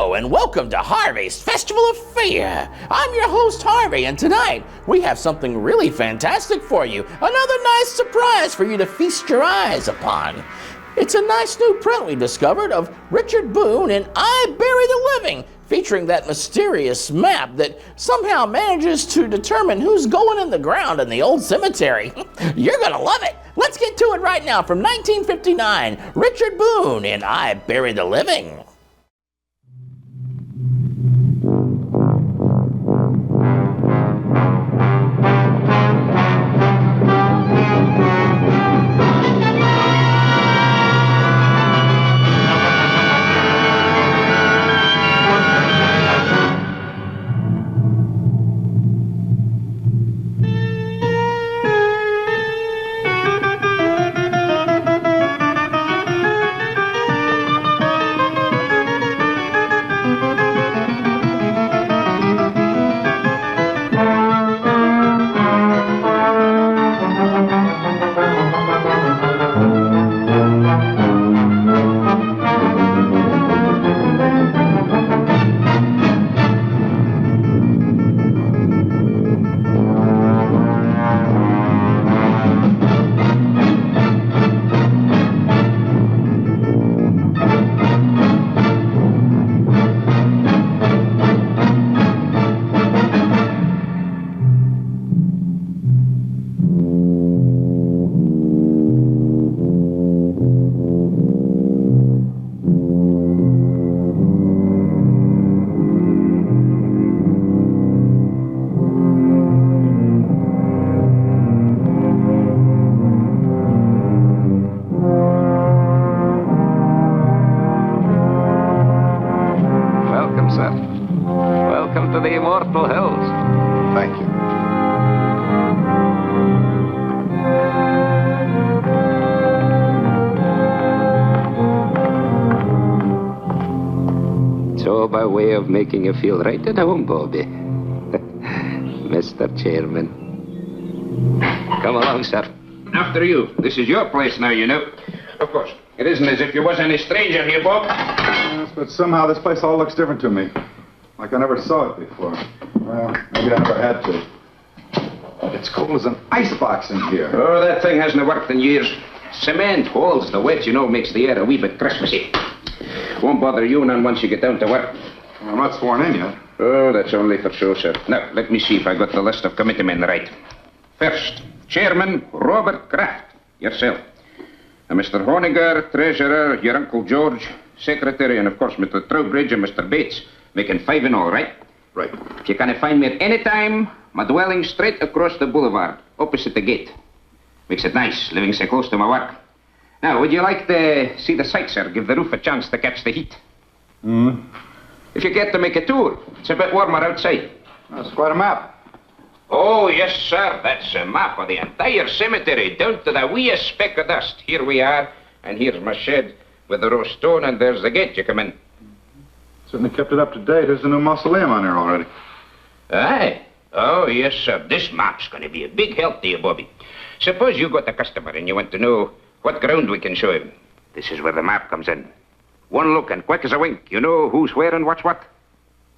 Hello and welcome to Harvey's Festival of Fear. I'm your host Harvey, and tonight we have something really fantastic for you. Another nice surprise for you to feast your eyes upon. It's a nice new print we discovered of Richard Boone in I Bury the Living, featuring that mysterious map that somehow manages to determine who's going in the ground in the old cemetery. You're gonna love it. Let's get to it right now from 1959. Richard Boone in I Bury the Living. Welcome to the Immortal Hills. Thank you. So, by way of making you feel right at home, Bobby, Mr. Chairman. Come along, sir. After you. This is your place now, you know. Of course. It isn't as if you was any stranger here, Bob. Yes, but somehow this place all looks different to me. Like I never saw it before. Well, maybe I never had to. It's cold as an icebox in here. Oh, that thing hasn't worked in years. Cement holds the wet, you know, makes the air a wee bit Christmassy. Won't bother you none once you get down to work. Well, I'm not sworn in yet. Oh, that's only for show, sir. Now, let me see if I got the list of committee men right. First, Chairman Robert Kraft, yourself. Mr. Honiger, Treasurer, your Uncle George, Secretary, and of course Mr. Trowbridge and Mr. Bates. Making 5 in all, right? Right. If you can find me at any time, my dwelling straight across the boulevard, opposite the gate. Makes it nice, living so close to my work. Now, would you like to see the sights, sir? Give the roof a chance to catch the heat. If you get to make a tour, it's a bit warmer outside. That's quite a map. Oh, yes, sir. That's a map of the entire cemetery, down to the weeest speck of dust. Here we are, and here's my shed with the row stone, and there's the gate you come in. Certainly kept it up to date. There's a new mausoleum on there already. Aye. Oh, yes, sir. This map's going to be a big help to you, Bobby. Suppose you got a customer and you want to know what ground we can show him. This is where the map comes in. One look and quick as a wink, you know who's where and what's what.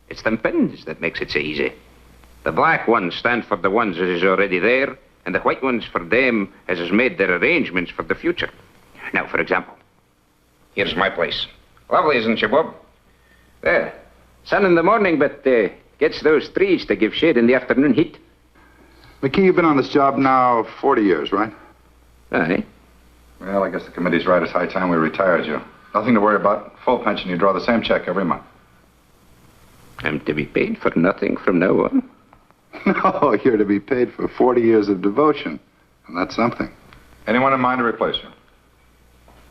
It's them pins that makes it so easy. The black ones stand for the ones that is already there, and the white ones for them as has made their arrangements for the future. Now, for example, here's my place. Lovely, isn't she, Bob? There. Sun in the morning, but gets those trees to give shade in the afternoon heat. McKee, you've been on this job now 40 years, right? Aye. Well, I guess the committee's right. It's high time we retired you. Nothing to worry about. Full pension. You draw the same check every month. I'm to be paid for nothing from now on? No, you're to be paid for 40 years of devotion. And that's something. Anyone in mind to replace you?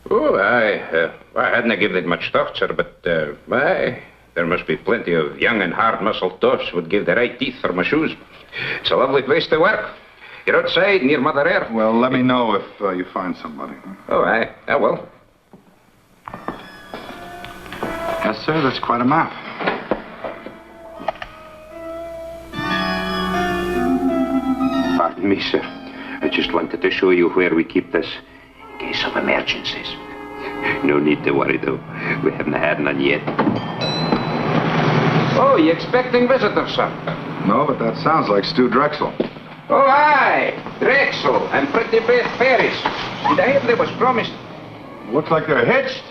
Oh, I hadn't given it much thought, sir, but, there must be plenty of young and hard-muscled toffs would give the right teeth for my shoes. It's a lovely place to work. You're outside, near Mother Earth. Well, let me know if you find somebody. Oh, I will. Yes, sir, that's quite a map. Pardon me, sir. I just wanted to show you where we keep this in case of emergencies. No need to worry, though. We haven't had none yet. Oh, you expecting visitors, sir? No, but that sounds like Stu Drexel. Oh, aye. Drexel and Pretty Beth Ferris. Did I hear they was promised? Looks like they're hitched.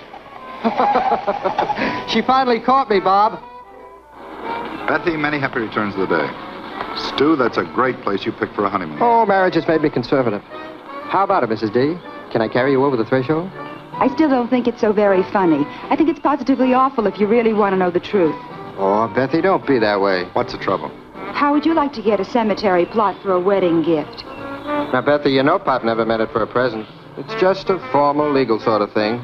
She finally caught me, Bob. Bethy, many happy returns of the day. Stu, that's a great place you picked for a honeymoon. Oh, marriage has made me conservative. How about it, Mrs. D? Can I carry you over the threshold? I still don't think it's so very funny. I think it's positively awful if you really want to know the truth. Oh, Bethy, don't be that way. What's the trouble? How would you like to get a cemetery plot for a wedding gift? Now, Bethy, you know Pop never meant it for a present. It's just a formal, legal sort of thing.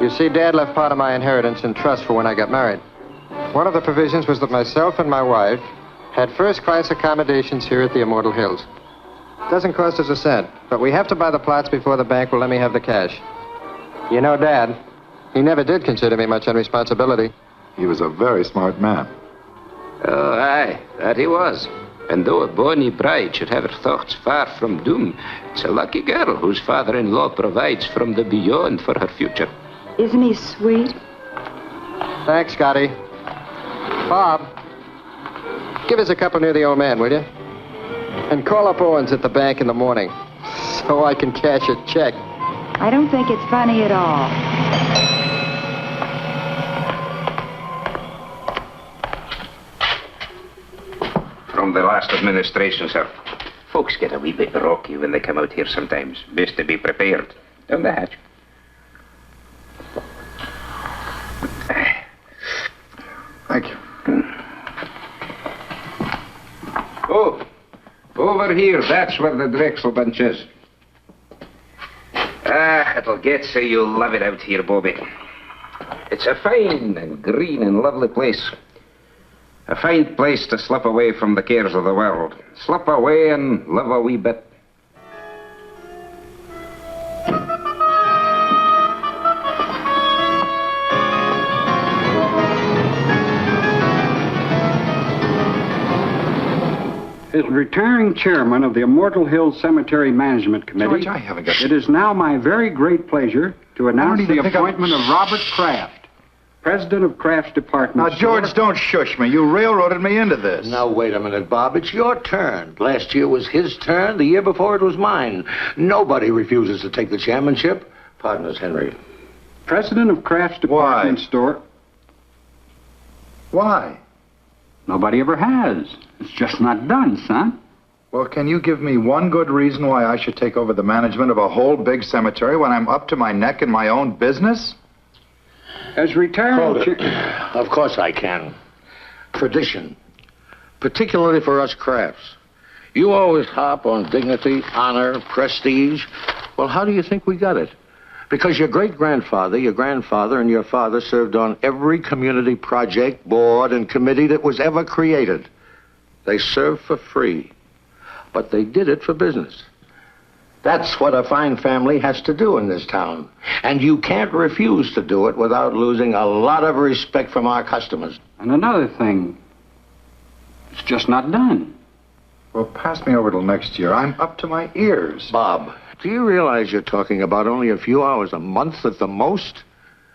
You see, Dad left part of my inheritance in trust for when I got married. One of the provisions was that myself and my wife had first-class accommodations here at the Immortal Hills. Doesn't cost us a cent, but we have to buy the plots before the bank will let me have the cash. You know, Dad, he never did consider me much on responsibility. He was a very smart man. Oh, aye, that he was. And though a bonny bride should have her thoughts far from doom, it's a lucky girl whose father-in-law provides from the beyond for her future. Isn't he sweet? Thanks, Scotty. Bob, give us a couple near the old man, will you? And call up Owens at the bank in the morning so I can cash a check. I don't think it's funny at all. From the last administration, sir. Folks get a wee bit rocky when they come out here sometimes. Best to be prepared. Down the hatch. Thank you. Oh, over here. That's where the Drexel bunch is. Ah, it'll get so you'll love it out here, Bobby. It's a fine and green and lovely place. A fine place to slip away from the cares of the world. Slip away and live a wee bit. As retiring chairman of the Immortal Hills Cemetery Management Committee, George, I haven't got... it is now my very great pleasure to announce the even think appointment of Robert Kraft, president of Kraft's department. Now, George, don't shush me. You railroaded me into this. Now, wait a minute, Bob. It's your turn. Last year was his turn. The year before it was mine. Nobody refuses to take the chairmanship. Pardon us, Henry. President of Kraft's department store. Why? Nobody ever has. It's just not done, son. Well, can you give me one good reason why I should take over the management of a whole big cemetery when I'm up to my neck in my own business? As retiring Hold it. Of course I can. Tradition. Particularly for us Crafts. You always harp on dignity, honor, prestige. Well, how do you think we got it? Because your great-grandfather, your grandfather, and your father served on every community project, board, and committee that was ever created. They served for free, but they did it for business. That's what a fine family has to do in this town. And you can't refuse to do it without losing a lot of respect from our customers. And another thing, it's just not done. Well, pass me over till next year. I'm up to my ears. Bob, do you realize you're talking about only a few hours a month at the most?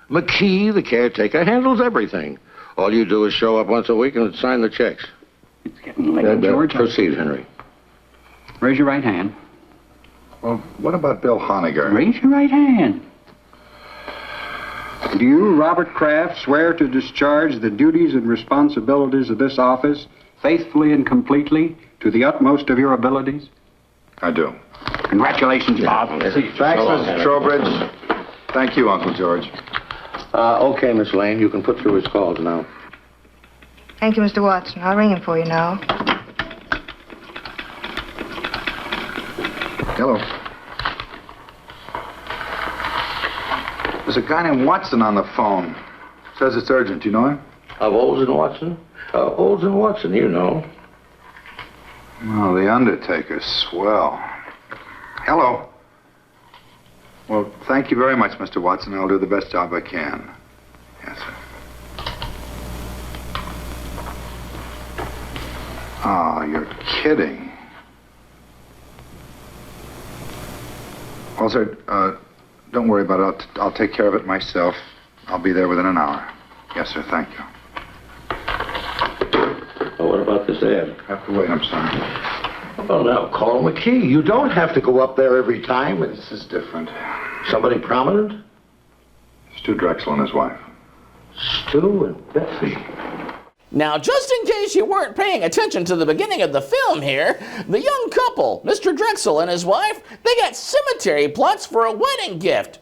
McKee, the caretaker, handles everything. All you do is show up once a week and sign the checks. It's getting late, George. Proceed, Henry. Raise your right hand. Well, what about Bill Honiger? Raise your right hand. Do you, Robert Kraft, swear to discharge the duties and responsibilities of this office faithfully and completely to the utmost of your abilities? I do. Congratulations, Bob. Thanks, Mrs. Trowbridge. Thank you, Uncle George. Okay, Miss Lane, you can put through his calls now. Thank you, Mr. Watson. I'll ring him for you now. Hello. There's a guy named Watson on the phone. Says it's urgent. You know him? Of Olds and Watson? Olds and Watson, you know. Oh, the Undertaker's swell. Hello. Well, thank you very much, Mr. Watson. I'll do the best job I can. Yes, sir. Oh, you're kidding. Well, sir, don't worry about it. I'll take care of it myself. I'll be there within an hour. Yes, sir. Thank you. Where's Dad? Have to wait, I'm sorry. Well, now, call McKee. You don't have to go up there every time. This is different. Somebody prominent? Stu Drexel and his wife. Stu and Betsy. Now, just in case you weren't paying attention to the beginning of the film here, the young couple, Mr. Drexel and his wife, they got cemetery plots for a wedding gift.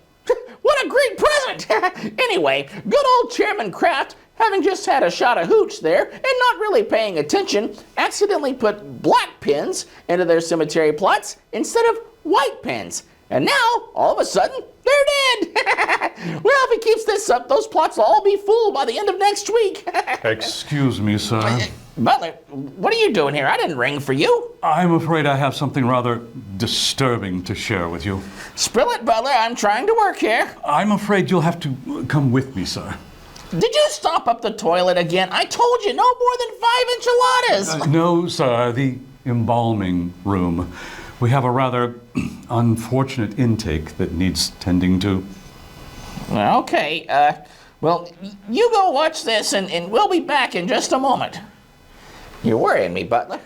What a great present! Anyway, good old Chairman Kraft, having just had a shot of hooch there and not really paying attention, accidentally put black pins into their cemetery plots instead of white pins. And now, all of a sudden, they're dead! Well, if he keeps this up, those plots will all be full by the end of next week. Excuse me, sir. Butler, what are you doing here? I didn't ring for you. I'm afraid I have something rather disturbing to share with you. Spill it, Butler. I'm trying to work here. I'm afraid you'll have to come with me, sir. Did you stop up the toilet again? I told you, no more than 5 enchiladas. No, sir. The embalming room. We have a rather unfortunate intake that needs tending to. Okay, well, you go watch this, and we'll be back in just a moment. You're worrying me, Butler.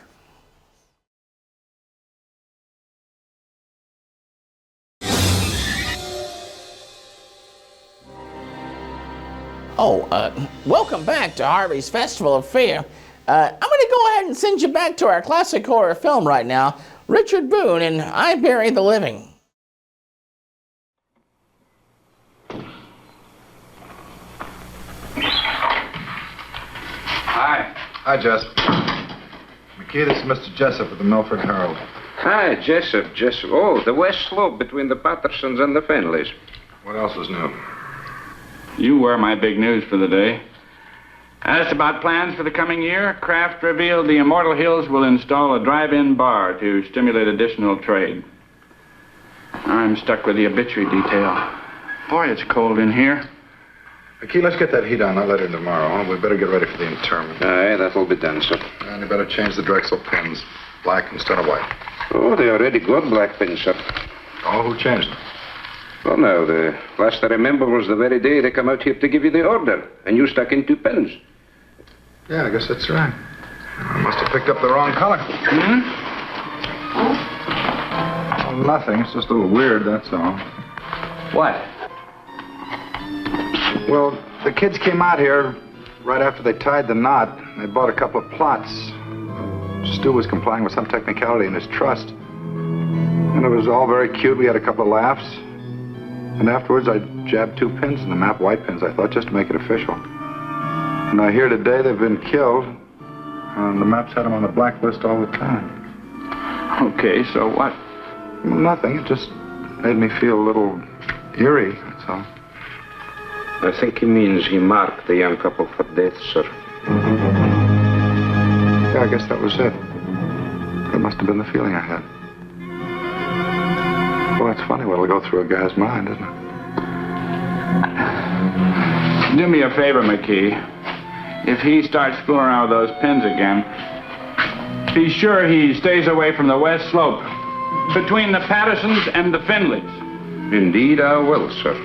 Welcome back to Harvey's Festival of Fear. I'm going to go ahead and send you back to our classic horror film right now, Richard Boone and I Bury the Living. Hi. Hi, Jess. McKee, this is Mr. Jessup of the Milford Herald. Hi, Jessup. Oh, the west slope between the Pattersons and the Fenleys. What else is new? You were my big news for the day. Asked about plans for the coming year, Kraft revealed the Immortal Hills will install a drive-in bar to stimulate additional trade. I'm stuck with the obituary detail. Boy, it's cold in here. McKee, let's get that heat on. I'll let in tomorrow. We better get ready for the interment. Aye, that'll be done, sir. And you better change the Drexel pins. Black instead of white. Oh, they already got black pins, sir. Oh, who changed them? Well, now, the last I remember was the very day they come out here to give you the order, and you stuck in 2 pins. Yeah, I guess that's right. I must have picked up the wrong color. Well, nothing. It's just a little weird, that's all. What? Well, the kids came out here right after they tied the knot. They bought a couple of plots. Stu was complying with some technicality in his trust. And it was all very cute. We had a couple of laughs. And afterwards, I jabbed 2 pins in the map, white pins, I thought, just to make it official. And I hear today they've been killed. And the maps had them on the blacklist all the time. Okay, so what? Well, nothing. It just made me feel a little eerie, that's all. I think he means he marked the young couple for death, sir. Yeah, I guess that was it. That must have been the feeling I had. Well, it's funny what'll go through a guy's mind, isn't it? Do me a favor, McKee. If he starts fooling around with those pins again, be sure he stays away from the west slope, between the Pattersons and the Finleys. Indeed, I will, sir.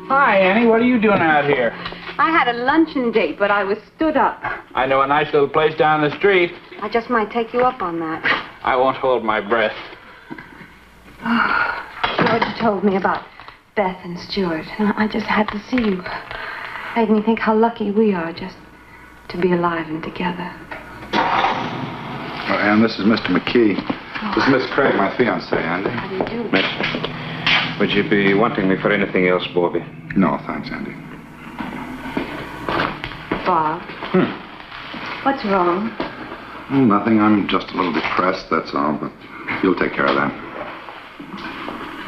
Hi, Annie. What are you doing out here? I had a luncheon date, but I was stood up. I know a nice little place down the street. I just might take you up on that. I won't hold my breath. George told me about Beth and Stuart, and I just had to see you. Made me think how lucky we are just to be alive and together. Oh, Ann, this is Mr. McKee. This is Miss Craig, my fiancée, Andy. How do you do? Miss, would you be wanting me for anything else, Bobby? No, thanks, Andy. Bob. What's wrong? Well, nothing. I'm just a little depressed, that's all, but you'll take care of that.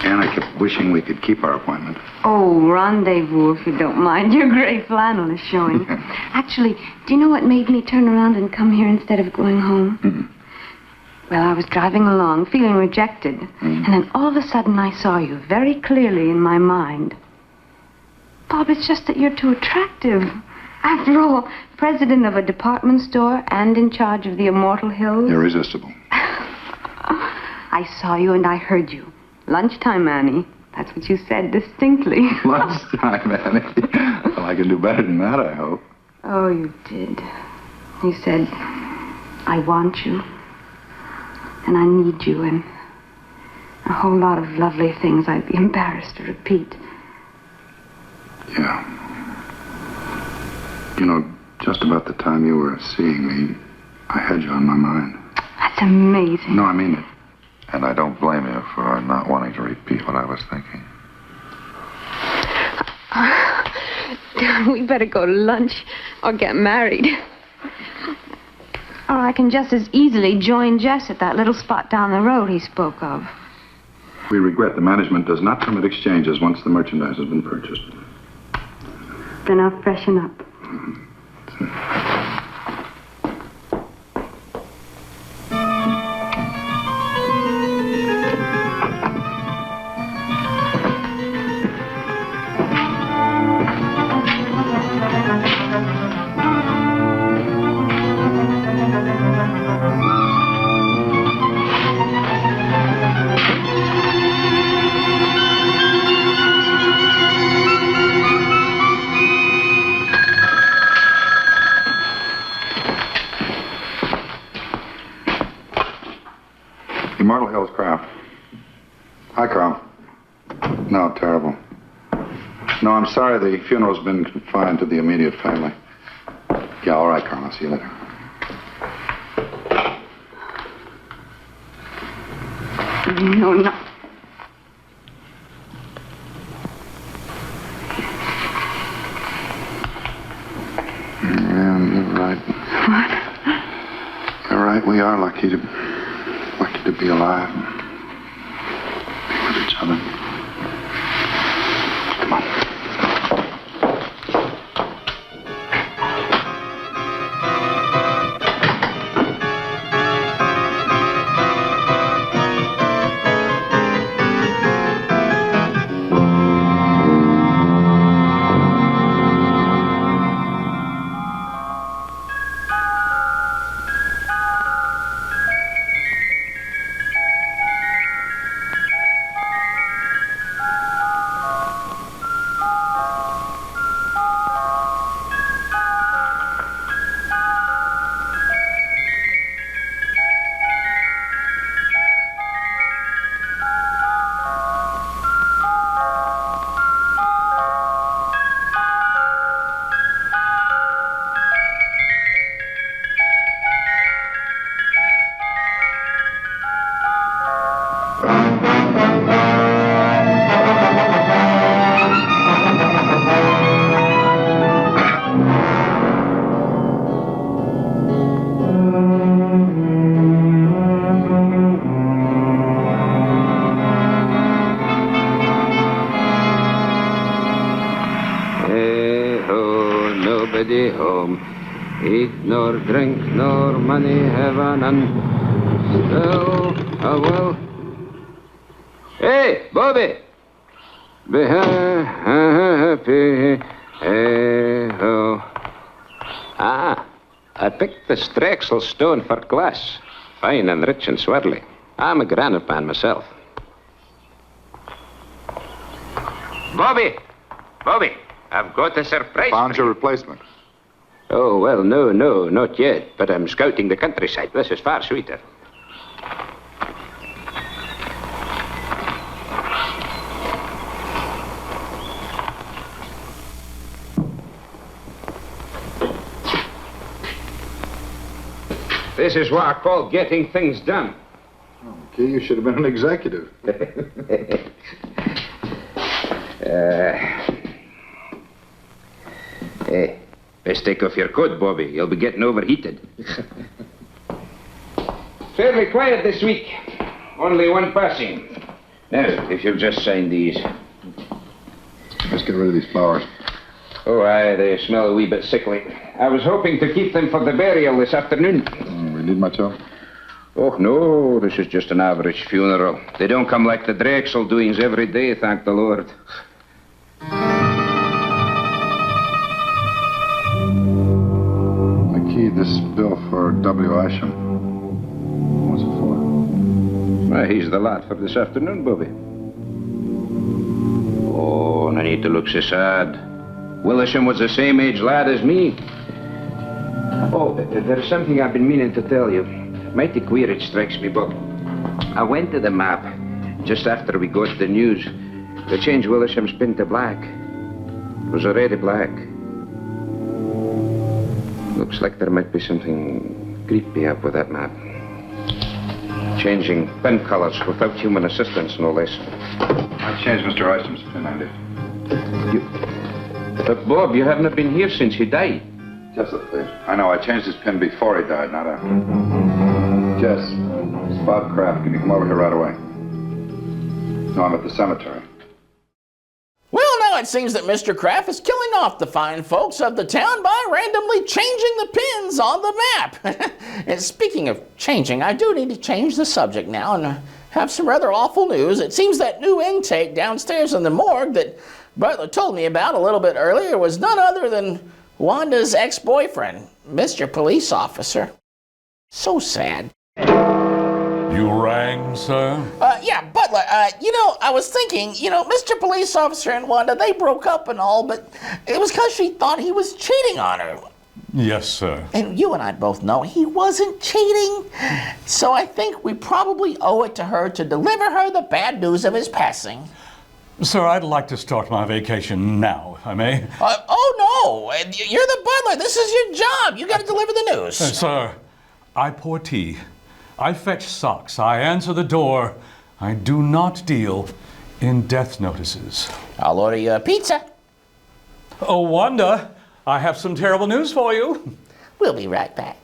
And I kept wishing we could keep our appointment. Oh, rendezvous, if you don't mind. Your gray flannel is showing. Actually, do you know what made me turn around and come here instead of going home? Well, I was driving along, feeling rejected. And then all of a sudden I saw you very clearly in my mind. Bob, it's just that you're too attractive. After all, president of a department store and in charge of the Immortal Hills. Irresistible. I saw you and I heard you. Lunchtime, Annie. That's what you said distinctly. Lunchtime, Annie. Well, I can do better than that, I hope. Oh, you did. He said, I want you, and I need you, and a whole lot of lovely things I'd be embarrassed to repeat. Yeah. You know, just about the time you were seeing me, I had you on my mind. That's amazing. No, I mean it. And I don't blame you for not wanting to repeat what I was thinking. We better go to lunch or get married. Or I can just as easily join Jess at that little spot down the road he spoke of. We regret the management does not permit exchanges once the merchandise has been purchased. Then I'll freshen up. Immortal Hills Craft. Hi, Carl. No, terrible. No, I'm sorry. The funeral's been confined to the immediate family. Yeah, all right, Carl. I'll see you later. No, no. Yeah, you're right. What? You're right. We are lucky to be alive. Be with each other. Come on. Nobody home. Eat nor drink nor money have none. Still, oh well. Hey, Bobby! Be happy. Hey, ho. Ah, I picked the Strexel stone for glass. Fine and rich and swirly. I'm a granite man myself. Bobby! Bobby! I've got a surprise. Found your replacement. Oh, well, no, not yet. But I'm scouting the countryside. This is far sweeter. This is what I call getting things done. Okay, you should have been an executive. Hey, best take off your coat, Bobby. You'll be getting overheated. Fairly quiet this week. Only one passing. Now, if you'll just sign these. Let's get rid of these flowers. Oh, aye, they smell a wee bit sickly. I was hoping to keep them for the burial this afternoon. We need much help? Oh, no, this is just an average funeral. They don't come like the Drexel doings every day, thank the Lord. This bill for W. Isham. What's it for? Well, he's the lad for this afternoon, Bobby. Oh, and I need to look so sad. Willisham was the same age lad as me. Oh, there's something I've been meaning to tell you. Mighty queer it strikes me, Bob. I went to the map just after we got the news. They changed Willisham's pin to black. It was already black. Looks like there might be something creepy up with that map. Changing pen colors without human assistance, no less. I changed Mr. Isom's pin, I did. But, Bob, you haven't been here since he died. Just a please. I know, I changed his pin before he died, not after. Jess, it's Bob Kraft. Can you come over here right away? No, I'm at the cemetery. Well, now it seems that Mr. Kraft is killing off the fine folks of the town by randomly changing the pins on the map. And speaking of changing, I do need to change the subject now and have some rather awful news. It seems that new intake downstairs in the morgue that Butler told me about a little bit earlier was none other than Wanda's ex-boyfriend, Mr. Police Officer. So sad. You rang, sir? Yeah, Butler, I was thinking, Mr. Police Officer and Wanda, they broke up and all, but it was because she thought he was cheating on her. Yes, sir. And you and I both know he wasn't cheating. So I think we probably owe it to her to deliver her the bad news of his passing. Sir, I'd like to start my vacation now, if I may. Oh, no. You're the butler. This is your job. You got to deliver the news. Sir, I pour tea. I fetch socks. I answer the door. I do not deal in death notices. I'll order you a pizza. Oh, Wanda, I have some terrible news for you. We'll be right back.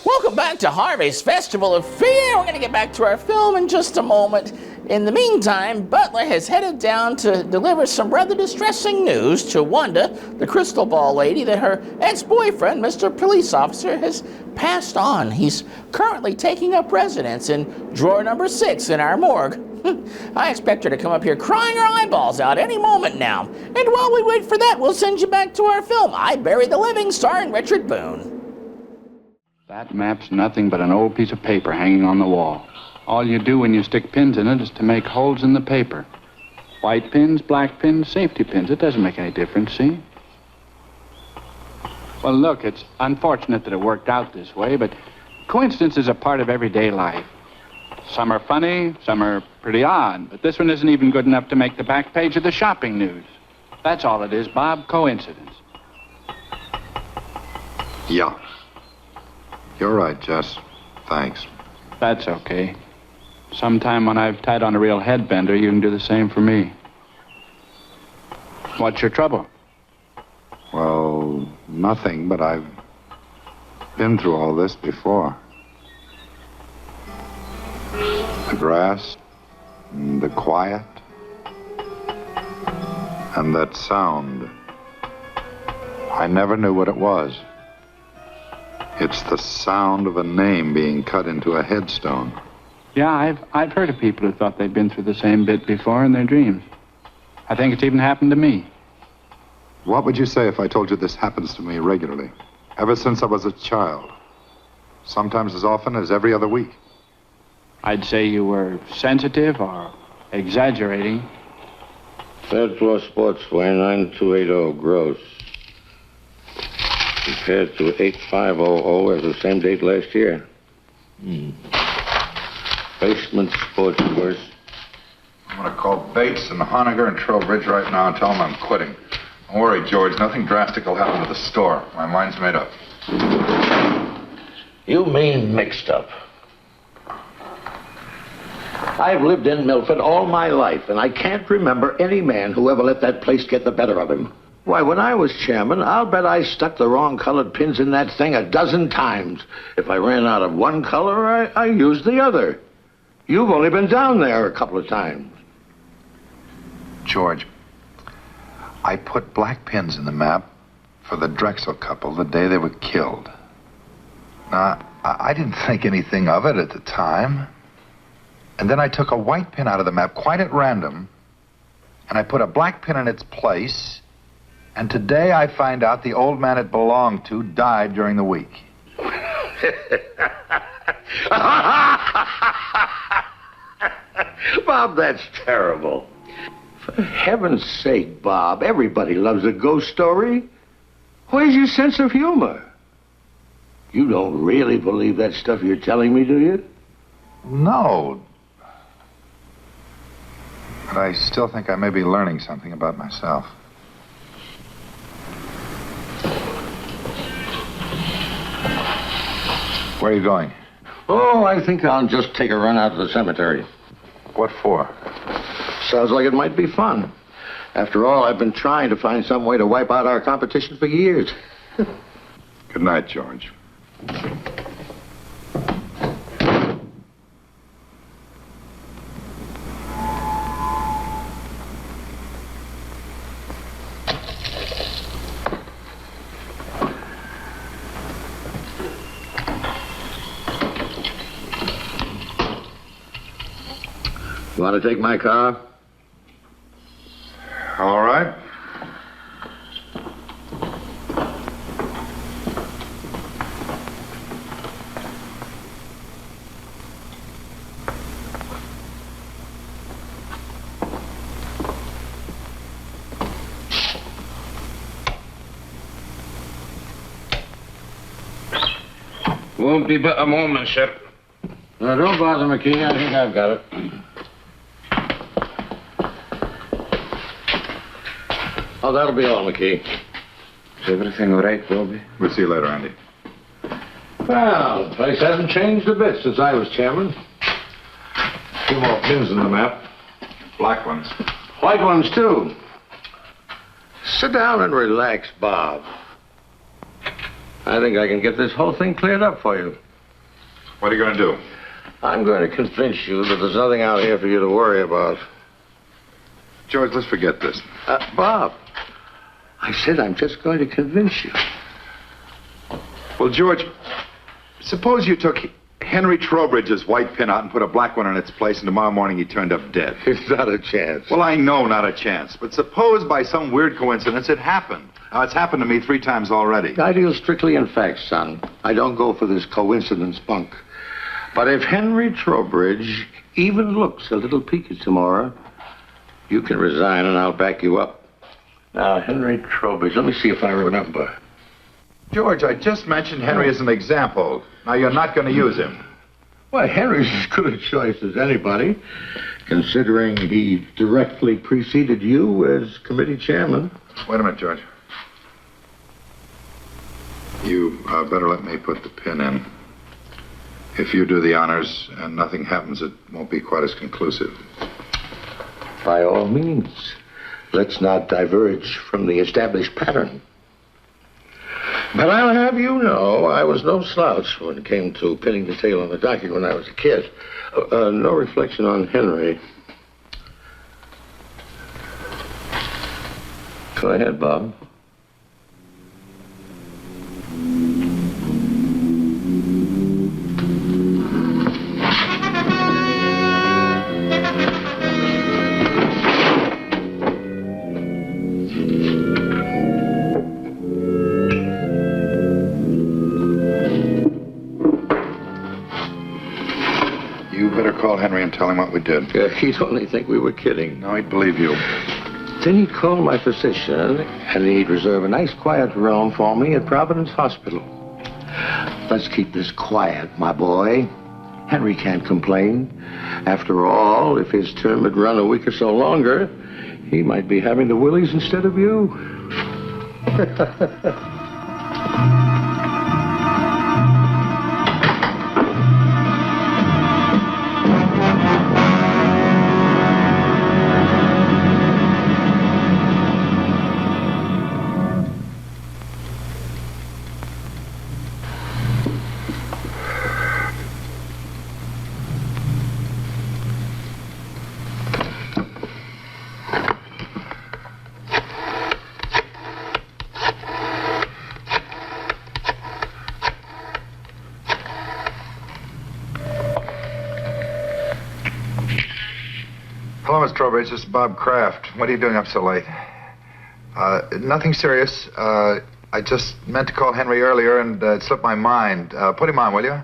Welcome back to Harvey's Festival of Fear. We're going to get back to our film in just a moment. In the meantime, Butler has headed down to deliver some rather distressing news to Wanda, the crystal ball lady, that her ex-boyfriend, Mr. Police Officer, has passed on. He's currently taking up residence in drawer number 6 in our morgue. I expect her to come up here crying her eyeballs out any moment now. And while we wait for that, we'll send you back to our film, I Bury the Living, starring Richard Boone. That map's nothing but an old piece of paper hanging on the wall. All you do when you stick pins in it is to make holes in the paper. White pins, black pins, safety pins. It doesn't make any difference, see? Well, look, it's unfortunate that it worked out this way, but coincidences are part of everyday life. Some are funny, some are pretty odd, but this one isn't even good enough to make the back page of the shopping news. That's all it is, Bob, coincidence. Yeah. You're right, Jess. Thanks. That's okay. Sometime when I've tied on a real headbender, you can do the same for me. What's your trouble? Well, nothing, but I've been through all this before. The grass, and the quiet, and that sound. I never knew what it was. It's the sound of a name being cut into a headstone. Yeah, I've heard of people who thought they'd been through the same bit before in their dreams. I think it's even happened to me. What would you say if I told you this happens to me regularly? Ever since I was a child. Sometimes as often as every other week. I'd say you were sensitive or exaggerating. Third floor sportswear, 9280 gross. Compared to 8500 as the same date last year. Basement sportswear. I'm going to call Bates and Honiger and Trowbridge right now and tell them I'm quitting. Don't worry, George. Nothing drastic will happen to the store. My mind's made up. You mean mixed up? I've lived in Milford all my life, and I can't remember any man who ever let that place get the better of him. Why, when I was chairman, I'll bet I stuck the wrong colored pins in that thing 12 times. If I ran out of one color, I used the other. You've only been down there a couple of times. George, I put black pins in the map for the Drexel couple the day they were killed. Now, I didn't think anything of it at the time. And then I took a white pin out of the map quite at random, and I put a black pin in its place, and today I find out the old man it belonged to died during the week. Bob, that's terrible. For heaven's sake, Bob, everybody loves a ghost story. Where's your sense of humor? You don't really believe that stuff you're telling me, do you? No. But I still think I may be learning something about myself. Where are you going? Oh, I think I'll just take a run out to the cemetery. What for? Sounds like it might be fun. After all, I've been trying to find some way to wipe out our competition for years. Good night, George. You want to take my car? All right. Won't be but a moment, sir. No, don't bother, McKee. I think I've got it. Oh, that'll be all, McKee. Is everything all right, Bobby? We'll see you later, Andy. Well, the place hasn't changed a bit since I was chairman. A few more pins in the map. Black ones. White ones, too. Sit down and relax, Bob. I think I can get this whole thing cleared up for you. What are you going to do? I'm going to convince you that there's nothing out here for you to worry about. George, let's forget this. Bob, I said I'm just going to convince you. Well, George, suppose you took Henry Trowbridge's white pin out and put a black one in its place, and tomorrow morning he turned up dead. It's not a chance. Well, I know not a chance, but suppose by some weird coincidence it happened. Now, it's happened to me 3 times already. I deal strictly in facts, son. I don't go for this coincidence bunk. But if Henry Trowbridge even looks a little peaky tomorrow, you can resign and I'll back you up. Now, Henry Trowbridge, let me see if I remember. George, I just mentioned Henry as an example. Now, you're not going to use him. Well, Henry's as good a choice as anybody, considering he directly preceded you as committee chairman. Wait a minute, George. You better let me put the pin in. If you do the honors and nothing happens, it won't be quite as conclusive. By all means, let's not diverge from the established pattern. But I'll have you know, I was no slouch when it came to pinning the tail on the donkey when I was a kid. No reflection on Henry. Go ahead, Bob. Call Henry and tell him what we did. He'd only think we were kidding. No, he'd believe you. Then he'd call my physician, and he'd reserve a nice quiet room for me at Providence Hospital. Let's keep this quiet, my boy. Henry can't complain. After all, if his term had run a week or so longer, he might be having the willies instead of you. Hello, Miss Trowbridge. This is Bob Kraft. What are you doing up so late? Nothing serious. I just meant to call Henry earlier and it slipped my mind. Put him on, will you?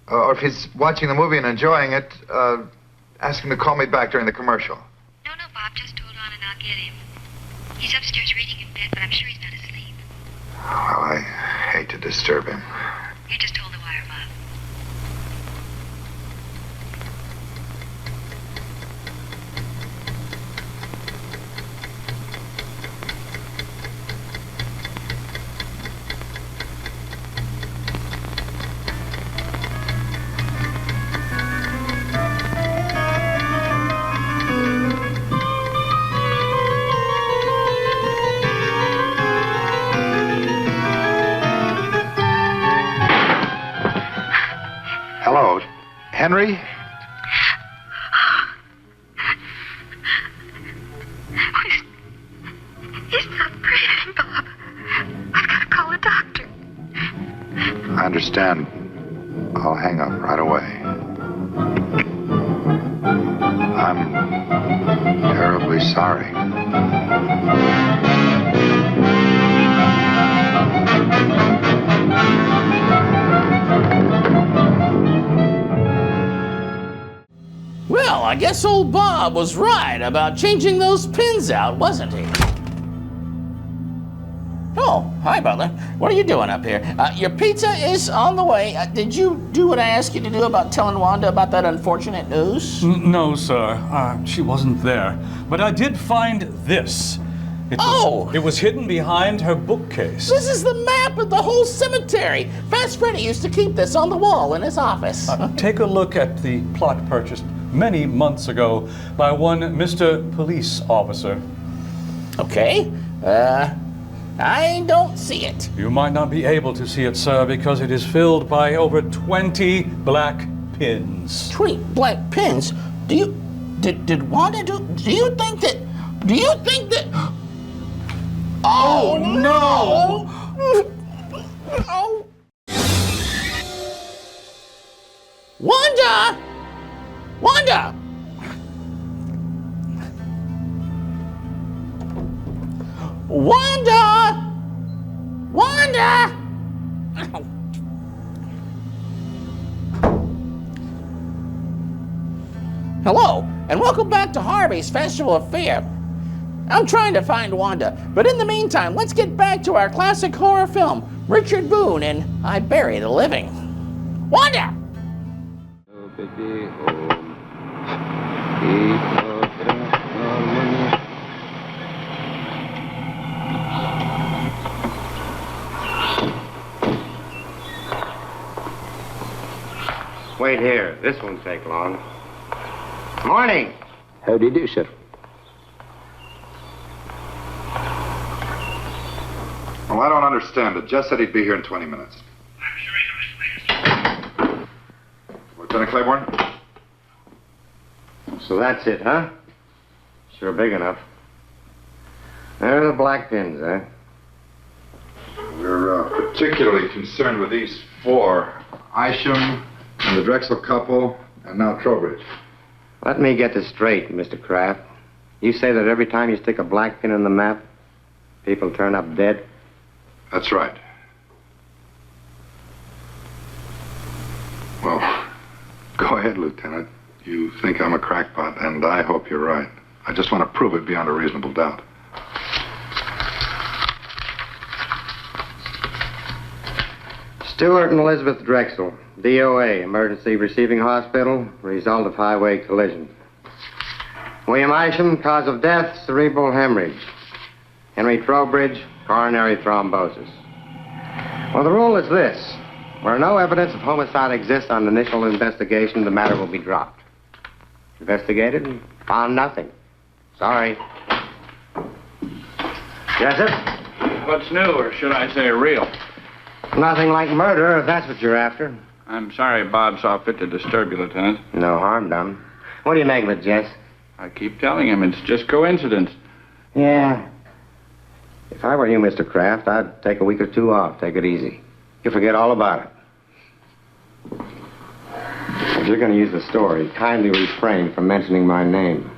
Or if he's watching the movie and enjoying it, ask him to call me back during the commercial. No, Bob. Just hold on and I'll get him. He's upstairs reading in bed, but I'm sure he's not asleep. I hate to disturb him. You just hold the wire, Bob. Hello, Henry? He's not breathing, Bob. I've got to call a doctor. I understand. I'll hang up right away. I'm terribly sorry. Well, I guess old Bob was right about changing those pins out, wasn't he? Oh, hi, Butler. What are you doing up here? Your pizza is on the way. Did you do what I asked you to do about telling Wanda about that unfortunate news? No, sir. She wasn't there. But I did find this. It was hidden behind her bookcase. This is the map of the whole cemetery. Fast Freddy used to keep this on the wall in his office. Take a look at the plot purchased many months ago by one Mr. Police Officer. Okay. I don't see it. You might not be able to see it, sir, because it is filled by over 20 black pins. 20 black pins? Did Wanda do you think that... Oh, no! Oh. Wanda! Wanda! Wanda! Wanda! Hello, and welcome back to Harvey's Festival of Fear. I'm trying to find Wanda, but in the meantime, let's get back to our classic horror film, Richard Boone in I Bury the Living. Wanda! Wait here. This won't take long. Morning. How do you do, sir? Well, I don't understand it. Jess said he'd be here in 20 minutes. Lieutenant Claiborne? So that's it, huh? Sure big enough. There are the black pins, eh? We're particularly concerned with these four. Isham, and the Drexel couple, and now Trowbridge. Let me get this straight, Mr. Kraft. You say that every time you stick a black pin in the map, people turn up dead? That's right. Well, go ahead, Lieutenant. You think I'm a crackpot, and I hope you're right. I just want to prove it beyond a reasonable doubt. Stewart and Elizabeth Drexel, DOA, Emergency Receiving Hospital, result of highway collision. William Isham, cause of death, cerebral hemorrhage. Henry Trowbridge, coronary thrombosis. Well, the rule is this. Where no evidence of homicide exists on initial investigation, the matter will be dropped. Investigated and found nothing. Sorry. Jessup? What's new, or should I say real? Nothing like murder, if that's what you're after. I'm sorry Bob saw fit to disturb you, Lieutenant. No harm done. What do you make of it, Jess? I keep telling him it's just coincidence. Yeah. If I were you, Mr. Kraft, I'd take a week or two off. Take it easy. You'll forget all about it. If you're going to use the story, kindly refrain from mentioning my name.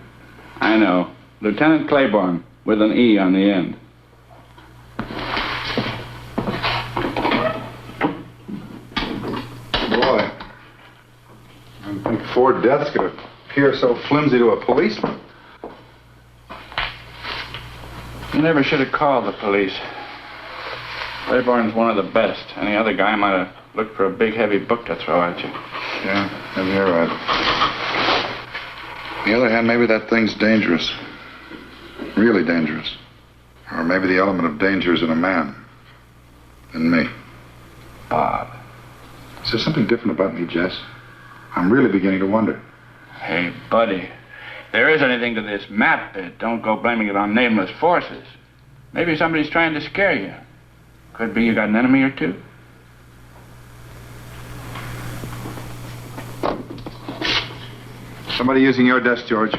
I know. Lieutenant Claiborne, with an E on the end. Boy, I didn't think 4 deaths could appear so flimsy to a policeman. You never should have called the police. Rayborn's one of the best. Any other guy might have looked for a big, heavy book to throw at you. Yeah, maybe you're right. On the other hand, maybe that thing's dangerous. Really dangerous. Or maybe the element of danger is in a man. In me. Bob. Is there something different about me, Jess? I'm really beginning to wonder. Hey, buddy. If there is anything to this map bit, don't go blaming it on nameless forces. Maybe somebody's trying to scare you. Could be you got an enemy or two. Somebody using your desk, George.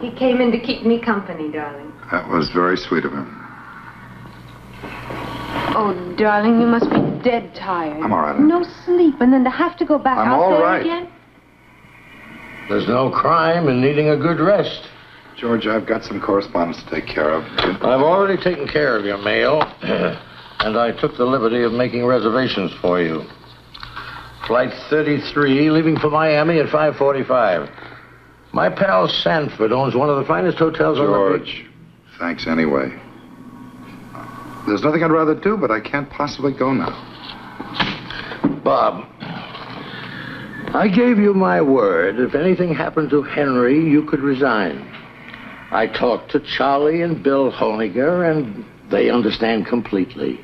He came in to keep me company, darling. That was very sweet of him. Oh, darling, you must be dead tired. I'm all right. No sleep, and then to have to go back I'm out all there right. again? There's no crime in needing a good rest. George, I've got some correspondence to take care of. I've already taken care of your mail, and I took the liberty of making reservations for you. Flight 33, leaving for Miami at 5:45. My pal Sanford owns one of the finest hotels on the beach. George, thanks anyway. There's nothing I'd rather do, but I can't possibly go now. Bob, I gave you my word. If anything happened to Henry, you could resign. I talked to Charlie and Bill Honiger, and they understand completely.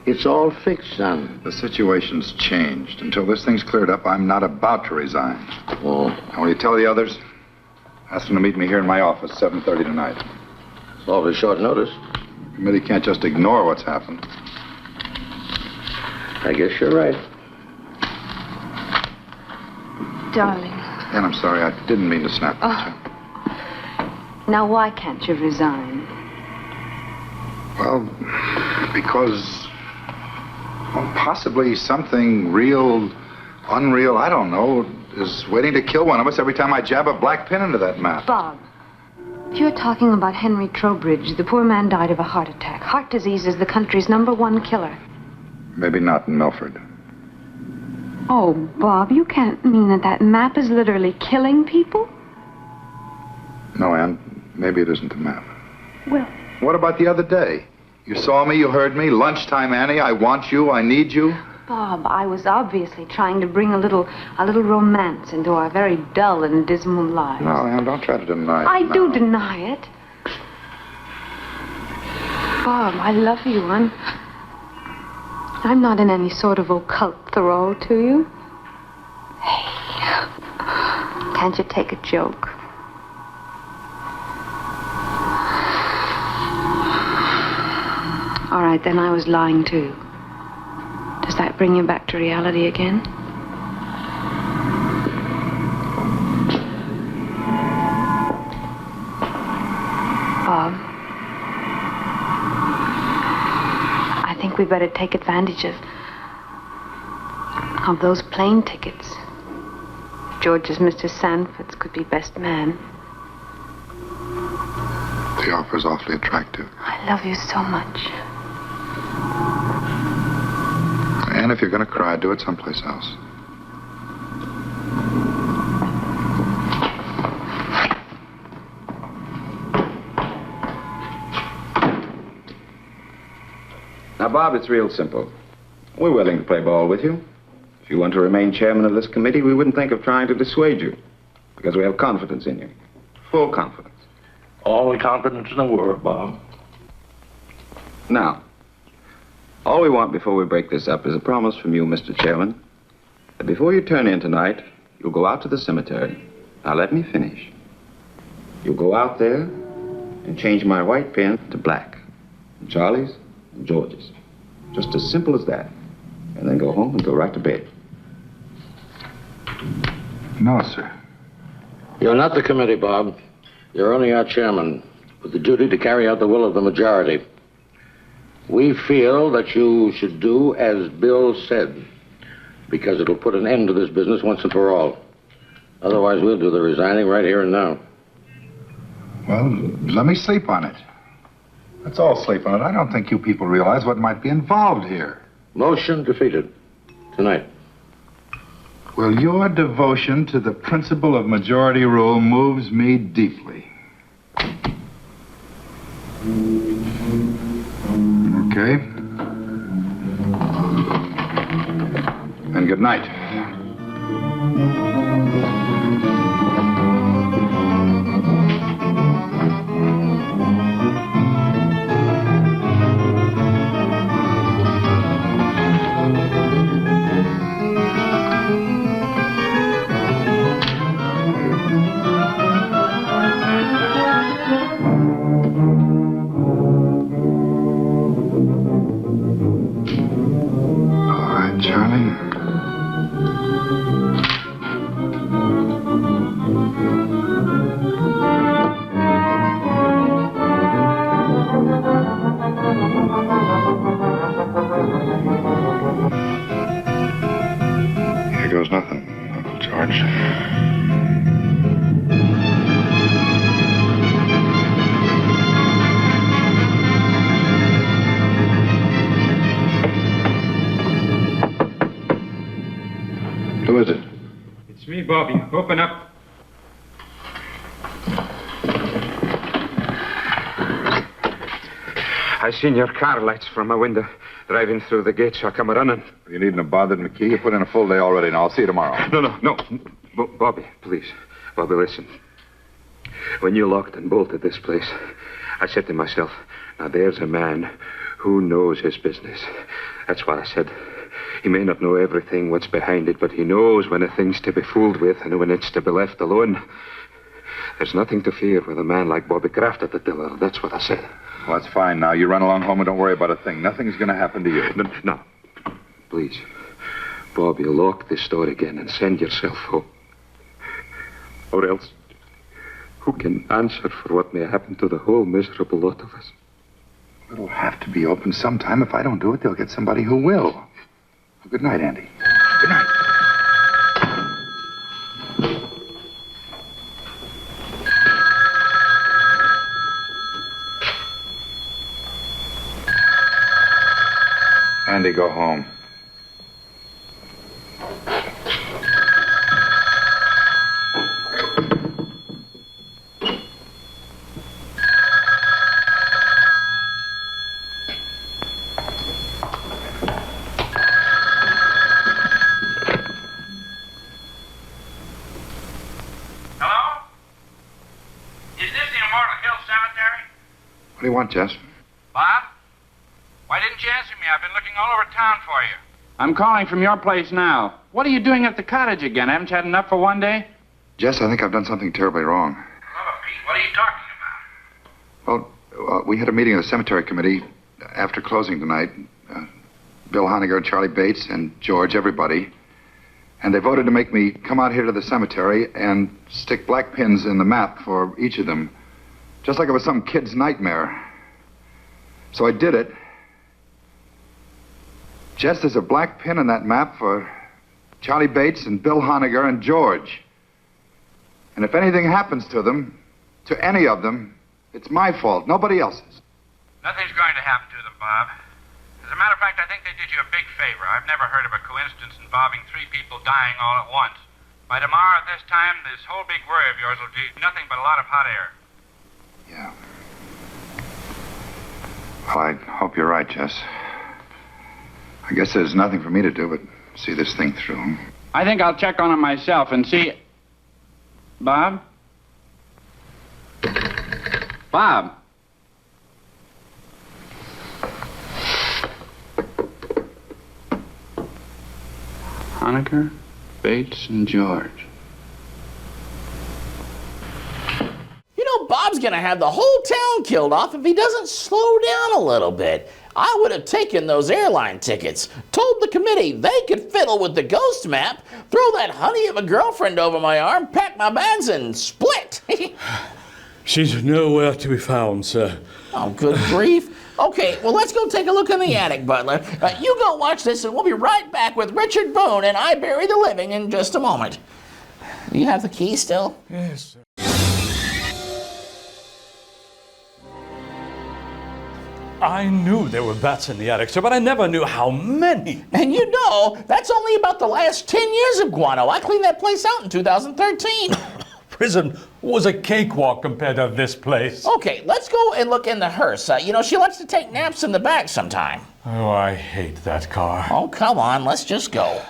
It's all fixed, son. The situation's changed. Until this thing's cleared up, I'm not about to resign. Oh. And will you tell the others? Ask them to meet me here in my office, 7:30 tonight. It's awfully short notice. The committee can't just ignore what's happened. I guess you're right. Darling. And I'm sorry, I didn't mean to snap at you. Now, why can't you resign? Well, because possibly something real, unreal, I don't know, is waiting to kill one of us every time I jab a black pin into that map. Bob, if you're talking about Henry Trowbridge, the poor man died of a heart attack. Heart disease is the country's #1 killer. Maybe not in Milford. Oh, Bob, you can't mean that that map is literally killing people? No, Ann, maybe it isn't the map. Well... What about the other day? You saw me, you heard me. Lunchtime, Annie, I want you, I need you. Bob, I was obviously trying to bring a little romance into our very dull and dismal lives. No, Ann, don't try to deny it. I do deny it. Bob, I love you. I'm not in any sort of occult thrall to you. Hey, can't you take a joke? All right, then I was lying too. Does that bring you back to reality again? Bob, I think we better take advantage of those plane tickets. George's Mr. Sanford's could be best man. The offer's awfully attractive. I love you so much. And if you're going to cry, do it someplace else. Now, Bob, it's real simple. We're willing to play ball with you. If you want to remain chairman of this committee, we wouldn't think of trying to dissuade you. Because we have confidence in you. Full confidence. All the confidence in the world, Bob. Now, all we want before we break this up is a promise from you, Mr. Chairman, that before you turn in tonight, you'll go out to the cemetery. Now, let me finish. You'll go out there and change my white pen to black. And Charlie's and George's. Just as simple as that. And then go home and go right to bed. No, sir. You're not the committee, Bob. You're only our chairman, with the duty to carry out the will of the majority. We feel that you should do as Bill said, because it'll put an end to this business once and for all. Otherwise, we'll do the resigning right here and now. Well, let me sleep on it. Let's all sleep on it. I don't think you people realize what might be involved here. Motion defeated. Tonight. Well, your devotion to the principle of majority rule moves me deeply. Okay. And good night. Here goes nothing, Uncle George. Who is it? It's me, Bobby. Open up. I seen your car lights from my window driving through the gate, so I come running. You needn't have bothered McKee. You put in a full day already. Now, I'll see you tomorrow. No. Bobby, please. Bobby, listen. When you locked and bolted this place, I said to myself, now there's a man who knows his business. That's what I said. He may not know everything, what's behind it, but he knows when a thing's to be fooled with and when it's to be left alone. There's nothing to fear with a man like Bobby Kraft at the tiller. That's what I said. Well, that's fine now. You run along home and don't worry about a thing. Nothing's going to happen to you. No. Please. Bobby, lock this door again and send yourself home. Or else, who can answer for what may happen to the whole miserable lot of us? It'll have to be open sometime. If I don't do it, they'll get somebody who will. Well, good night, Andy. Good night. Andy, go home. Hello? Is this the Immortal Hill Cemetery? What do you want, Jess? Bob? Why didn't you answer me? I've been looking all over town for you. I'm calling from your place now. What are you doing at the cottage again? Haven't you had enough for one day? Jess, I think I've done something terribly wrong. Oh, Pete, what are you talking about? Well, we had a meeting of the cemetery committee after closing tonight. Bill Honegger, Charlie Bates, and George, everybody. And they voted to make me come out here to the cemetery and stick black pins in the map for each of them. Just like it was some kid's nightmare. So I did it. Jess, there's a black pin in that map for Charlie Bates and Bill Honegger and George. And if anything happens to them, to any of them, it's my fault, nobody else's. Nothing's going to happen to them, Bob. As a matter of fact, I think they did you a big favor. I've never heard of a coincidence involving 3 people dying all at once. By tomorrow at this time, this whole big worry of yours will be nothing but a lot of hot air. Yeah. Well, I hope you're right, Jess. I guess there's nothing for me to do but see this thing through. I think I'll check on it myself and see... Bob? Bob? Honegger, Bates, and George. You know, Bob's gonna have the whole town killed off if he doesn't slow down a little bit. I would have taken those airline tickets, told the committee they could fiddle with the ghost map, throw that honey of a girlfriend over my arm, pack my bags, and split. She's nowhere to be found, sir. Oh, good grief. Okay, well, let's go take a look in the attic, Butler. You go watch this, and we'll be right back with Richard Boone and I Bury the Living in just a moment. Do you have the key still? Yes, sir. I knew there were bats in the attic, sir, but I never knew how many. And you know, that's only about the last 10 years of guano. I cleaned that place out in 2013. Prison was a cakewalk compared to this place. Okay, let's go and look in the hearse. You know, she likes to take naps in the back sometime. Oh, I hate that car. Oh, come on, let's just go.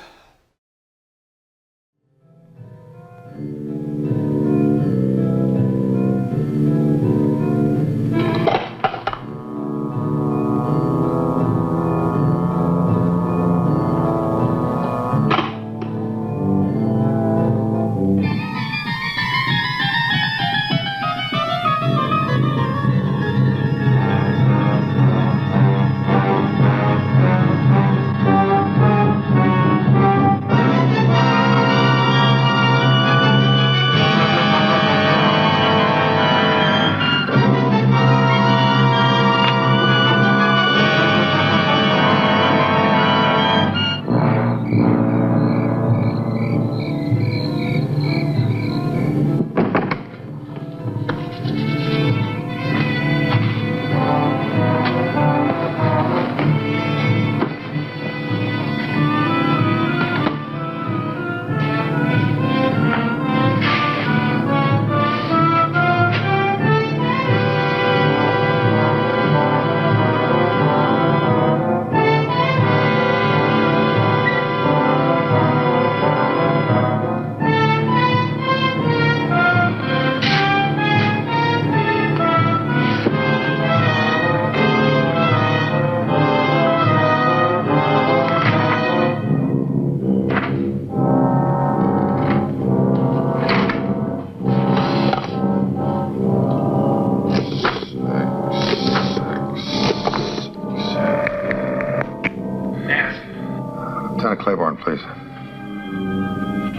Claiborne, please.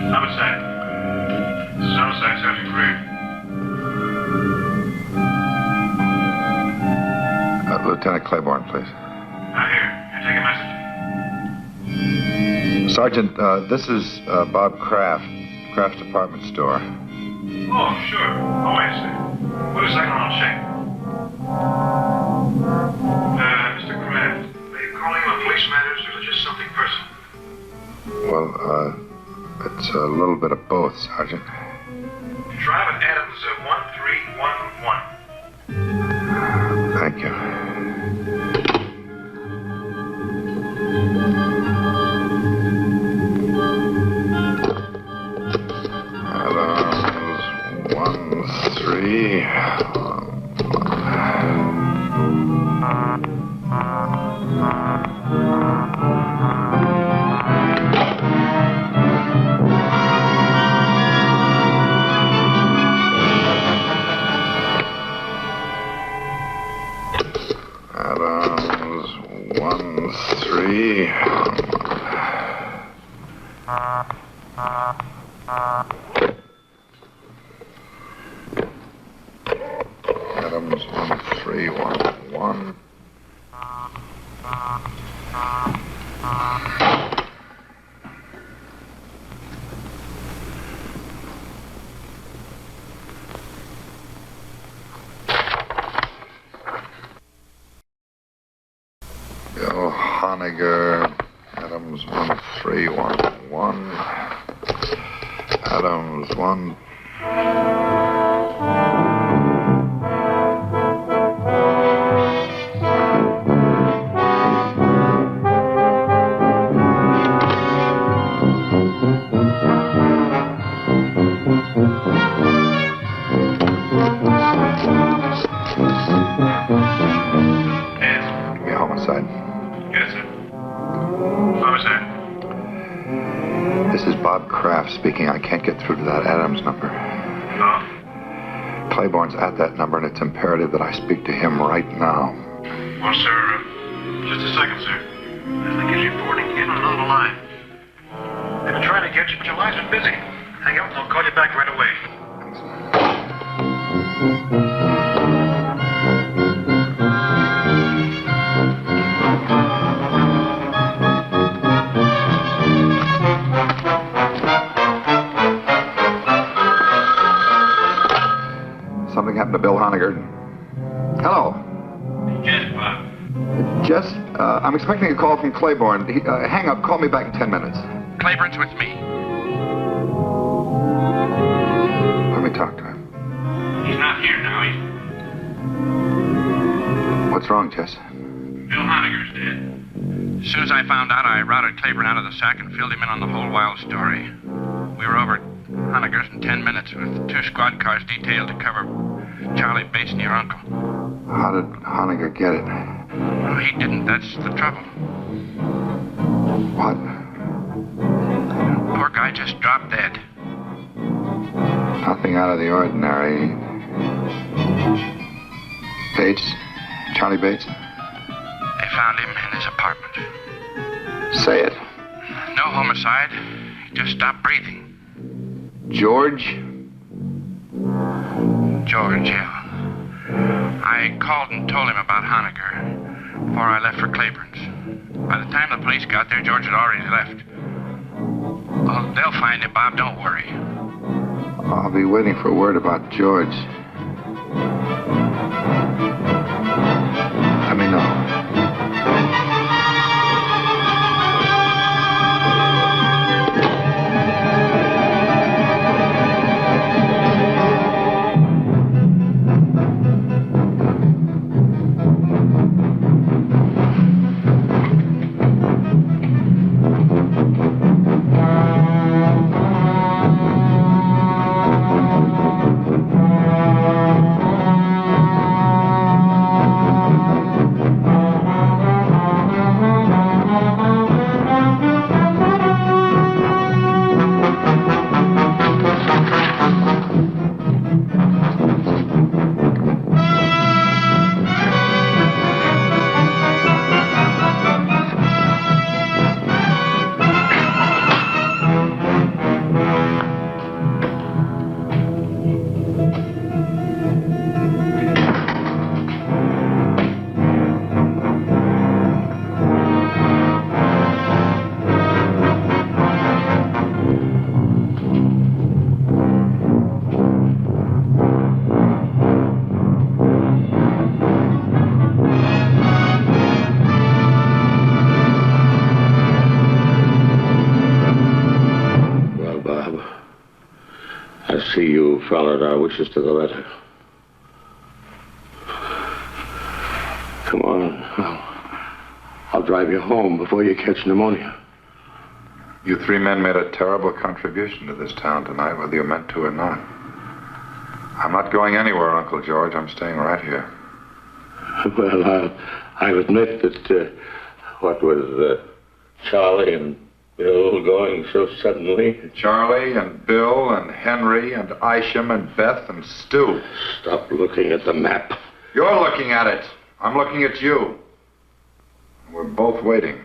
Homicide. This is Homicide, Sergeant Greer. Lieutenant Claiborne, please. Here. I take a message. Sergeant, this is Bob Kraft, Kraft's department store. Oh, sure. Oh, wait a second. Wait a second, I'll check. Mr. Kraft, are you calling on police matters or just something personal? Well, it's a little bit of both, Sergeant. Drive at Adams 1311. Thank you. Adams 1311. Adams 1311. Bill Honiger, Adams 1311. Adams 1. Homicide. Yes, sir. Homicide. This is Bob Kraft speaking. I can't get through to that Adams number. No? Claiborne's at that number, and it's imperative that I speak to him right now. Well, sir, just a second, sir. I think he's reporting in on another line. They've been trying to get you, but your line's been busy. Hang up and I'll call you back right away. Something happened to Bill Honiger. Hello. Yes, Bob. I'm expecting a call from Claiborne. Hang up. Call me back in 10 minutes. Claiborne's with me. Let me talk. wrong, Jess? Bill Honegger's dead. As soon as I found out, I routed Claiborne out of the sack and filled him in on the whole wild story. We were over at Honegger's in 10 minutes with 2 squad cars detailed to cover Charlie Bates and your uncle. How did Honegger get it? Well, he didn't. That's the trouble. What? Poor guy just dropped dead. Nothing out of the ordinary. Bates? Charlie Bates? They found him in his apartment. Say it. No homicide. He just stopped breathing. George? George, yeah. I called and told him about Honegger before I left for Claiborne's. By the time the police got there, George had already left. Oh, they'll find him, Bob. Don't worry. I'll be waiting for word about George. Let me know. Followed our wishes to the letter. Come on. I'll drive you home before you catch pneumonia. You 3 men made a terrible contribution to this town tonight, whether you meant to or not. I'm not going anywhere, Uncle George. I'm staying right here. Well, I'll admit that what with Charlie and Bill going so suddenly. Charlie and Bill and Henry and Isham and Beth and Stu. Stop looking at the map. You're looking at it. I'm looking at you. We're both waiting.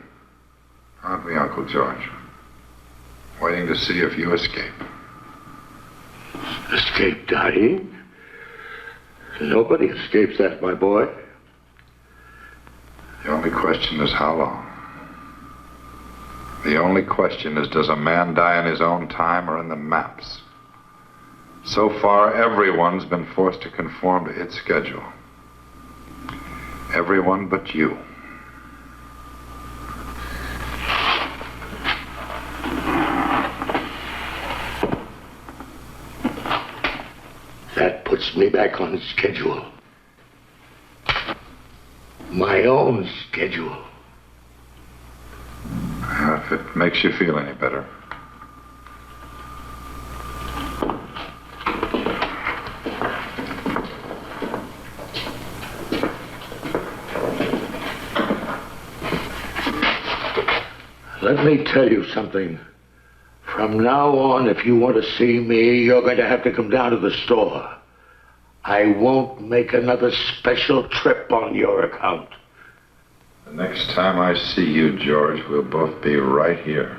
Aren't we, Uncle George? Waiting to see if you escape. Escape dying? Nobody escapes that, my boy. The only question is how long. The only question is, does a man die in his own time or in the maps? So far, everyone's been forced to conform to its schedule. Everyone but you. That puts me back on schedule. My own schedule. If it makes you feel any better. Let me tell you something. From now on, if you want to see me, you're going to have to come down to the store. I won't make another special trip on your account. The next time I see you, George, we'll both be right here.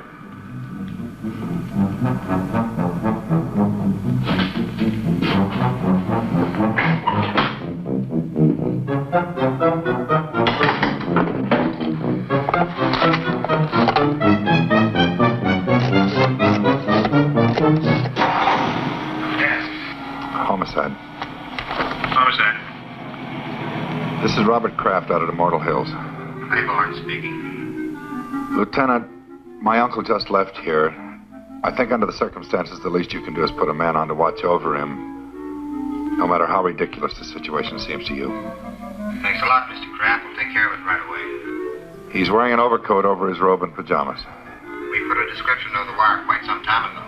Homicide. Homicide. This is Robert Kraft out at Immortal Hills. Claiborne speaking. Lieutenant, my uncle just left here. I think under the circumstances, the least you can do is put a man on to watch over him, no matter how ridiculous the situation seems to you. Thanks a lot, Mr. Kraft. We'll take care of it right away. He's wearing an overcoat over his robe and pajamas. We put a description of the wire quite some time ago.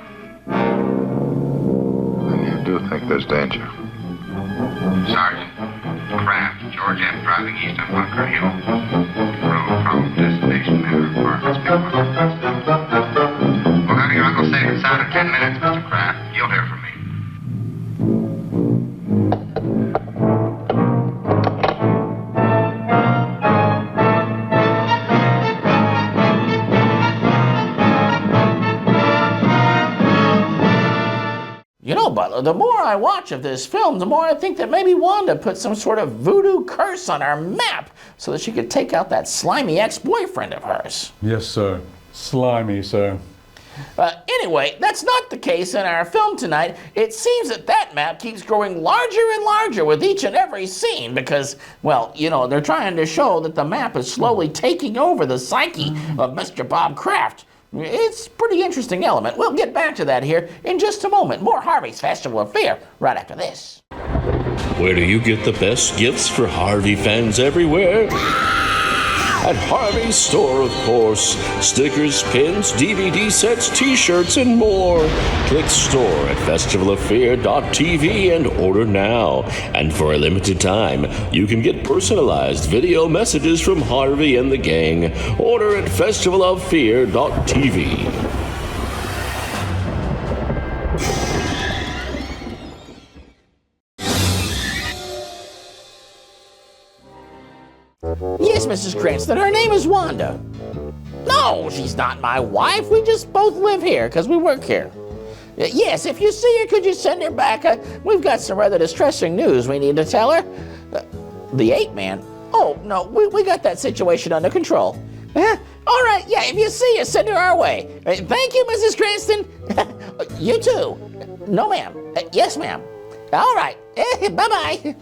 And you do think there's danger? Sergeant, Kraft, George M. driving east on Bunker Hill. Road from destination Manor Apartments, Big We'll have your uncle safe and sound in 10 minutes, Mr. Kraft. You'll hear from me. You know, Butler, the more I watch of this film, the more I think that maybe Wanda put some sort of voodoo curse on our map so that she could take out that slimy ex-boyfriend of hers. Yes, sir. Slimy, sir. Anyway, that's not the case in our film tonight. It seems that that map keeps growing larger and larger with each and every scene because, well, you know, they're trying to show that the map is slowly taking over the psyche of Mr. Bob Kraft. It's a pretty interesting element. We'll get back to that here in just a moment. More Harvey's Festival of Fear right after this. Where do you get the best gifts for Harvey fans everywhere? At Harvey's store, of course. Stickers, pins, DVD sets, t-shirts, and more. Click store at festivaloffear.tv and order now. And for a limited time, you can get personalized video messages from Harvey and the gang. Order at festivaloffear.tv. Yes, Mrs. Cranston, her name is Wanda. No, she's not my wife. We just both live here because we work here. Yes, if you see her, could you send her back? We've got some rather distressing news we need to tell her. The ape man? Oh, no, we got that situation under control. All right, yeah, if you see her, send her our way. Thank you, Mrs. Cranston. You too. No, ma'am. Yes, ma'am. All right. Bye-bye.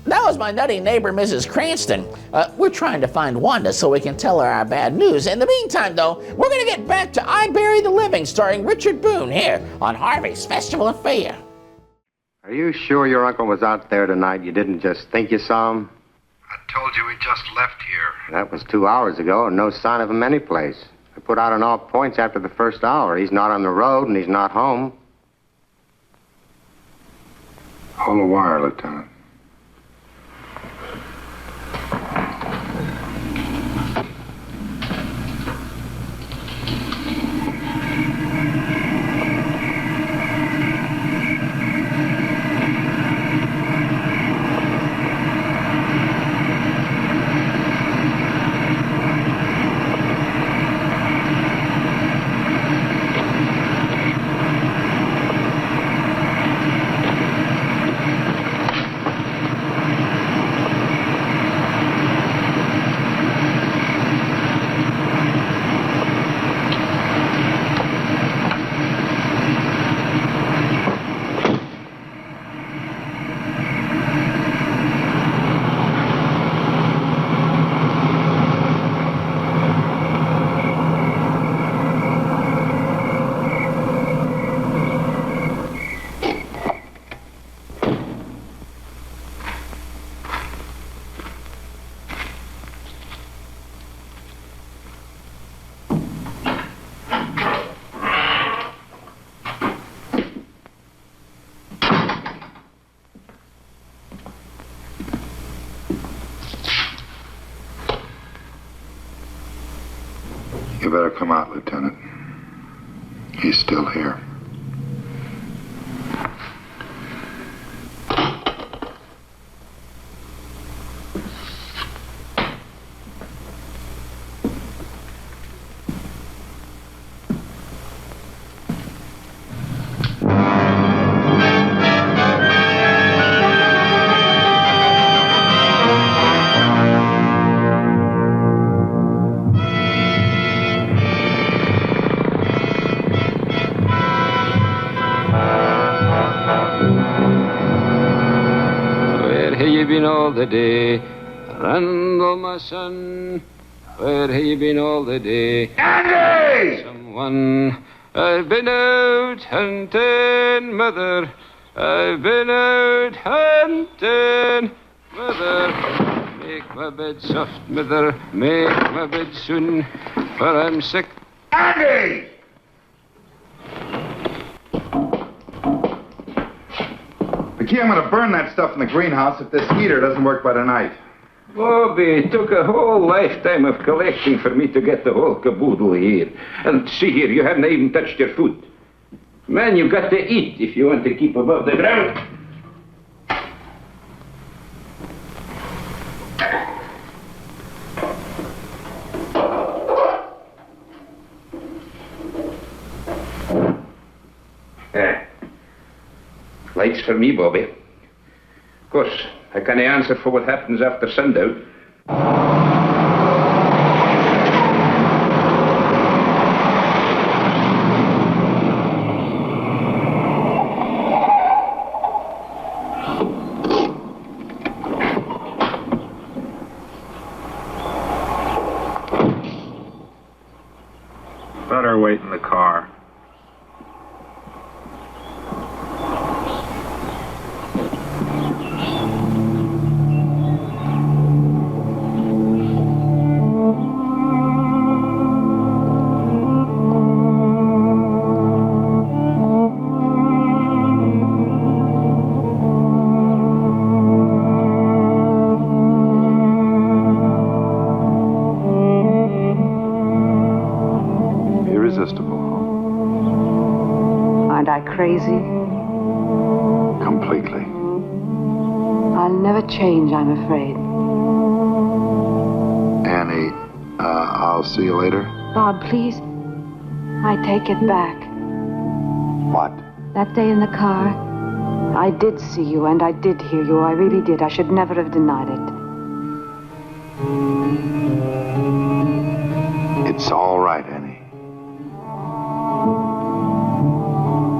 That was my nutty neighbor, Mrs. Cranston. We're trying to find Wanda so we can tell her our bad news. In the meantime, though, we're going to get back to I Bury the Living, starring Richard Boone here on Harvey's Festival of Fear. Are you sure your uncle was out there tonight? You didn't just think you saw him? I told you he just left here. That was 2 hours ago, and no sign of him anyplace. I put out on all points after the first hour. He's not on the road, and he's not home. Hold the wire, Lieutenant. You better come out, Lieutenant. He's still here. All the day, Randall, my son, where have you been all the day? Andy! Someone, I've been out hunting, mother, I've been out hunting. Mother, make my bed soft, mother. Make my bed soon, for I'm sick. Andy! Vicky, I'm going to burn that stuff in the greenhouse if this heater doesn't work by tonight. Bobby, it took a whole lifetime of collecting for me to get the whole caboodle here. And see here, you haven't even touched your food. Man, you got to eat if you want to keep above the ground. Lights for me, Bobby. Of course, I can't answer for what happens after sundown. Better wait in the car. Aren't I crazy? Completely. I'll never change, I'm afraid. Annie, I'll see you later. Bob, please. I take it back. What? That day in the car, I did see you and I did hear you. I really did. I should never have denied it. It's all right, Annie.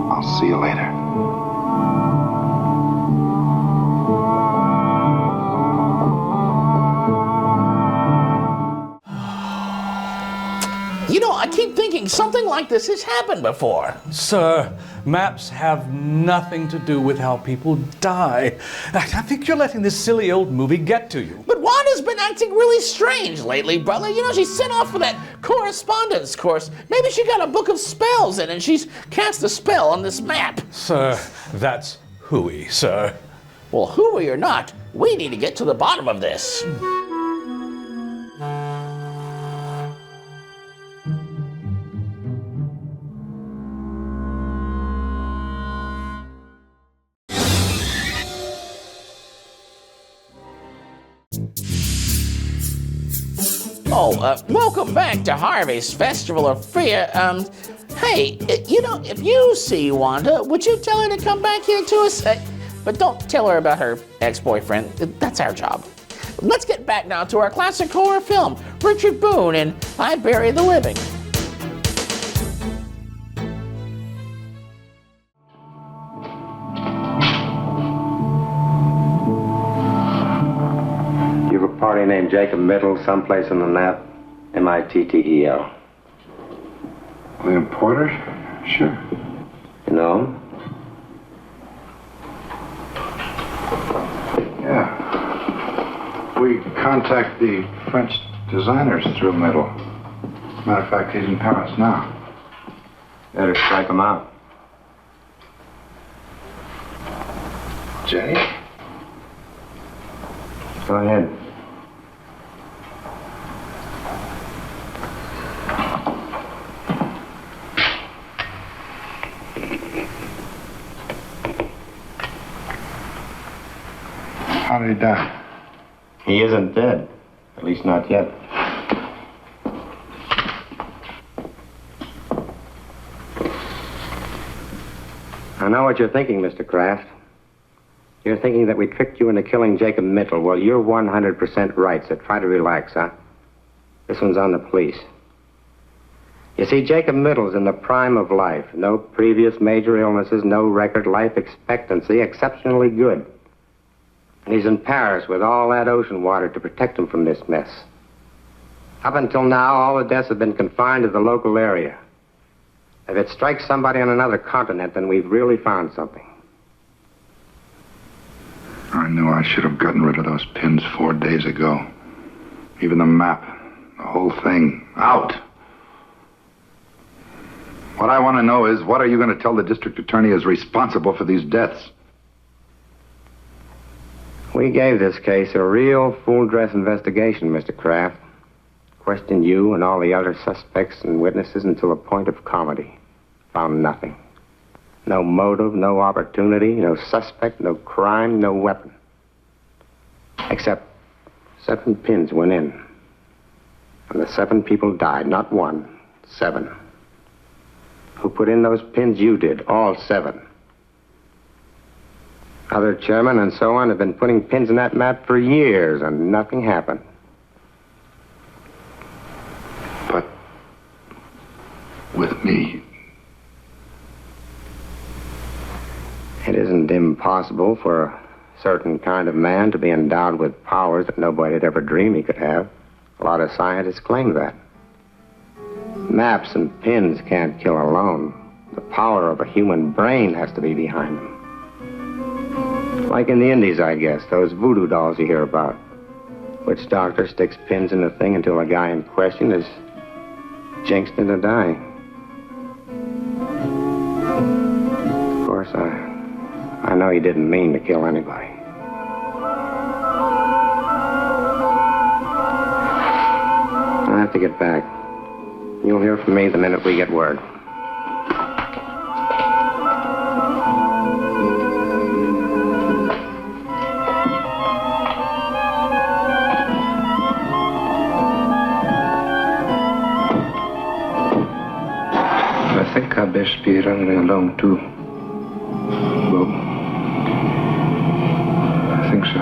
I'll see you later. You know, I keep thinking something like this has happened before. Sir, maps have nothing to do with how people die. I think you're letting this silly old movie get to you. But Wanda's been acting really strange lately, brother. You know, she sent off for that correspondence course. Maybe she got a book of spells in and she's cast a spell on this map. Sir, that's hooey, sir. Well, hooey or not, we need to get to the bottom of this. Welcome back to Harvey's Festival of Fear. Hey, you know, if you see Wanda, would you tell her to come back here to us? But don't tell her about her ex-boyfriend. That's our job. Let's get back now to our classic horror film, Richard Boone in I Bury the Living. You have a party named Jacob Mittel someplace on the map? M-I-T-T-E-L. William Porter? Sure. You know him? Yeah. We contact the French designers through Mittel. Matter of fact, he's in Paris now. Better strike him out. Jenny? Go ahead. How did he die? He isn't dead. At least not yet. I know what you're thinking, Mr. Kraft. You're thinking that we tricked you into killing Jacob Mittel. Well, you're 100% right, so try to relax, huh? This one's on the police. You see, Jacob Mittel's in the prime of life. No previous major illnesses, no record life expectancy, exceptionally good. And he's in Paris with all that ocean water to protect him from this mess. Up until now, all the deaths have been confined to the local area. If it strikes somebody on another continent, then we've really found something. I knew I should have gotten rid of those pins 4 days ago. Even the map, the whole thing, out. What I want to know is, what are you going to tell the district attorney is responsible for these deaths? We gave this case a real full-dress investigation, Mr. Kraft. Questioned you and all the other suspects and witnesses until the point of comedy. Found nothing. No motive, no opportunity, no suspect, no crime, no weapon. Except 7 pins went in. And the 7 people died, not 1, 7. Who put in those pins? You did, all 7. Other chairmen and so on have been putting pins in that map for years, and nothing happened. But with me, it isn't impossible for a certain kind of man to be endowed with powers that nobody had ever dreamed he could have. A lot of scientists claim that. Maps and pins can't kill alone. The power of a human brain has to be behind them. Like in the Indies, I guess, those voodoo dolls you hear about. Witch doctor sticks pins in the thing until the guy in question is jinxed into dying. Of course, I know he didn't mean to kill anybody. I have to get back. You'll hear from me the minute we get word. I think I'd best be running along too. Well, I think so.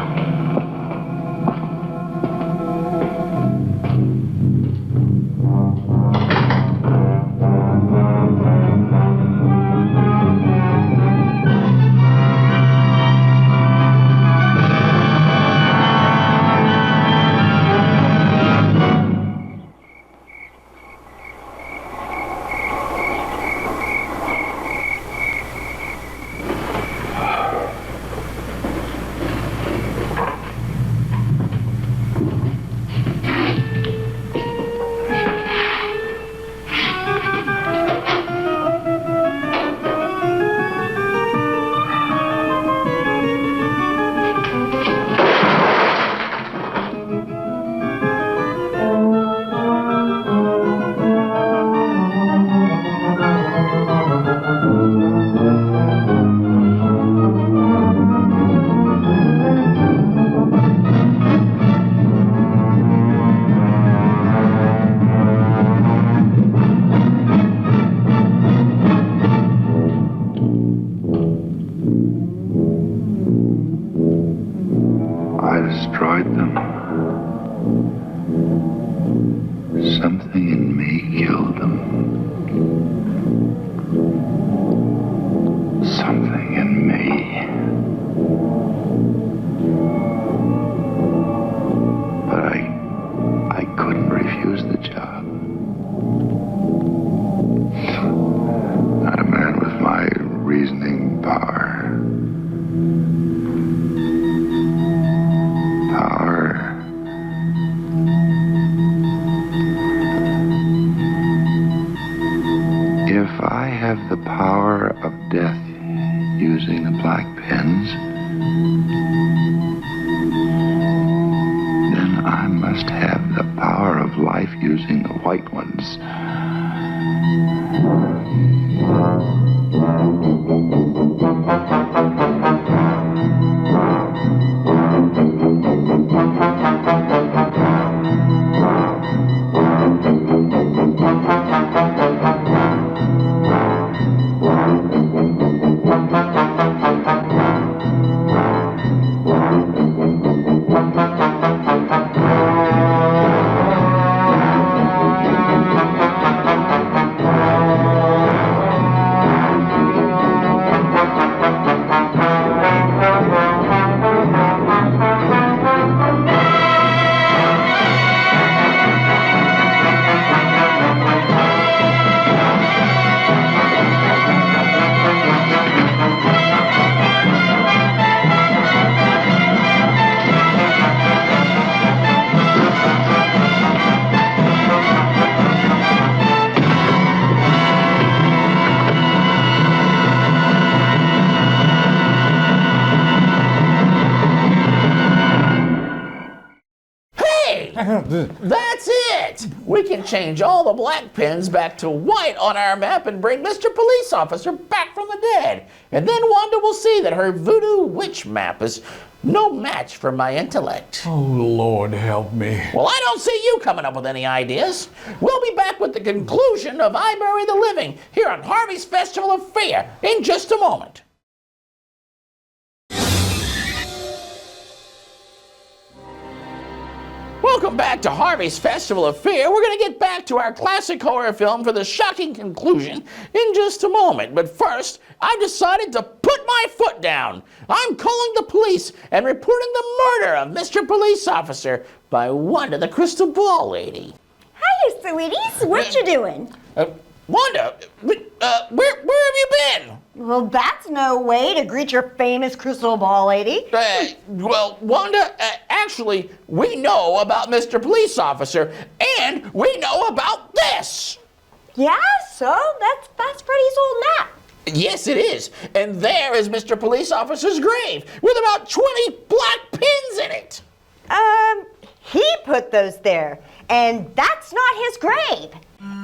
Destroyed them. Something in me killed them. Something in me. But I couldn't refuse the job. Not a man with my reasoning power. If I have the power of death using the black pens, then I must have the power of life using the white ones. That's it! We can change all the black pins back to white on our map and bring Mr. Police Officer back from the dead. And then Wanda will see that her voodoo witch map is no match for my intellect. Oh, Lord, help me. Well, I don't see you coming up with any ideas. We'll be back with the conclusion of I Bury the Living here on Harvey's Festival of Fear in just a moment. Welcome back to Harvey's Festival of Fear. We're going to get back to our classic horror film for the shocking conclusion in just a moment. But first, I've decided to put my foot down. I'm calling the police and reporting the murder of Mr. Police Officer by Wanda the Crystal Ball Lady. Hiya, sweeties. What you doing? Wanda, where have you been? Well, that's no way to greet your famous crystal ball lady. Well, Wanda, actually, we know about Mr. Police Officer, and we know about this. Yeah, so that's Freddie's old map. Yes, it is. And there is Mr. Police Officer's grave, with about 20 black pins in it. He put those there, and that's not his grave.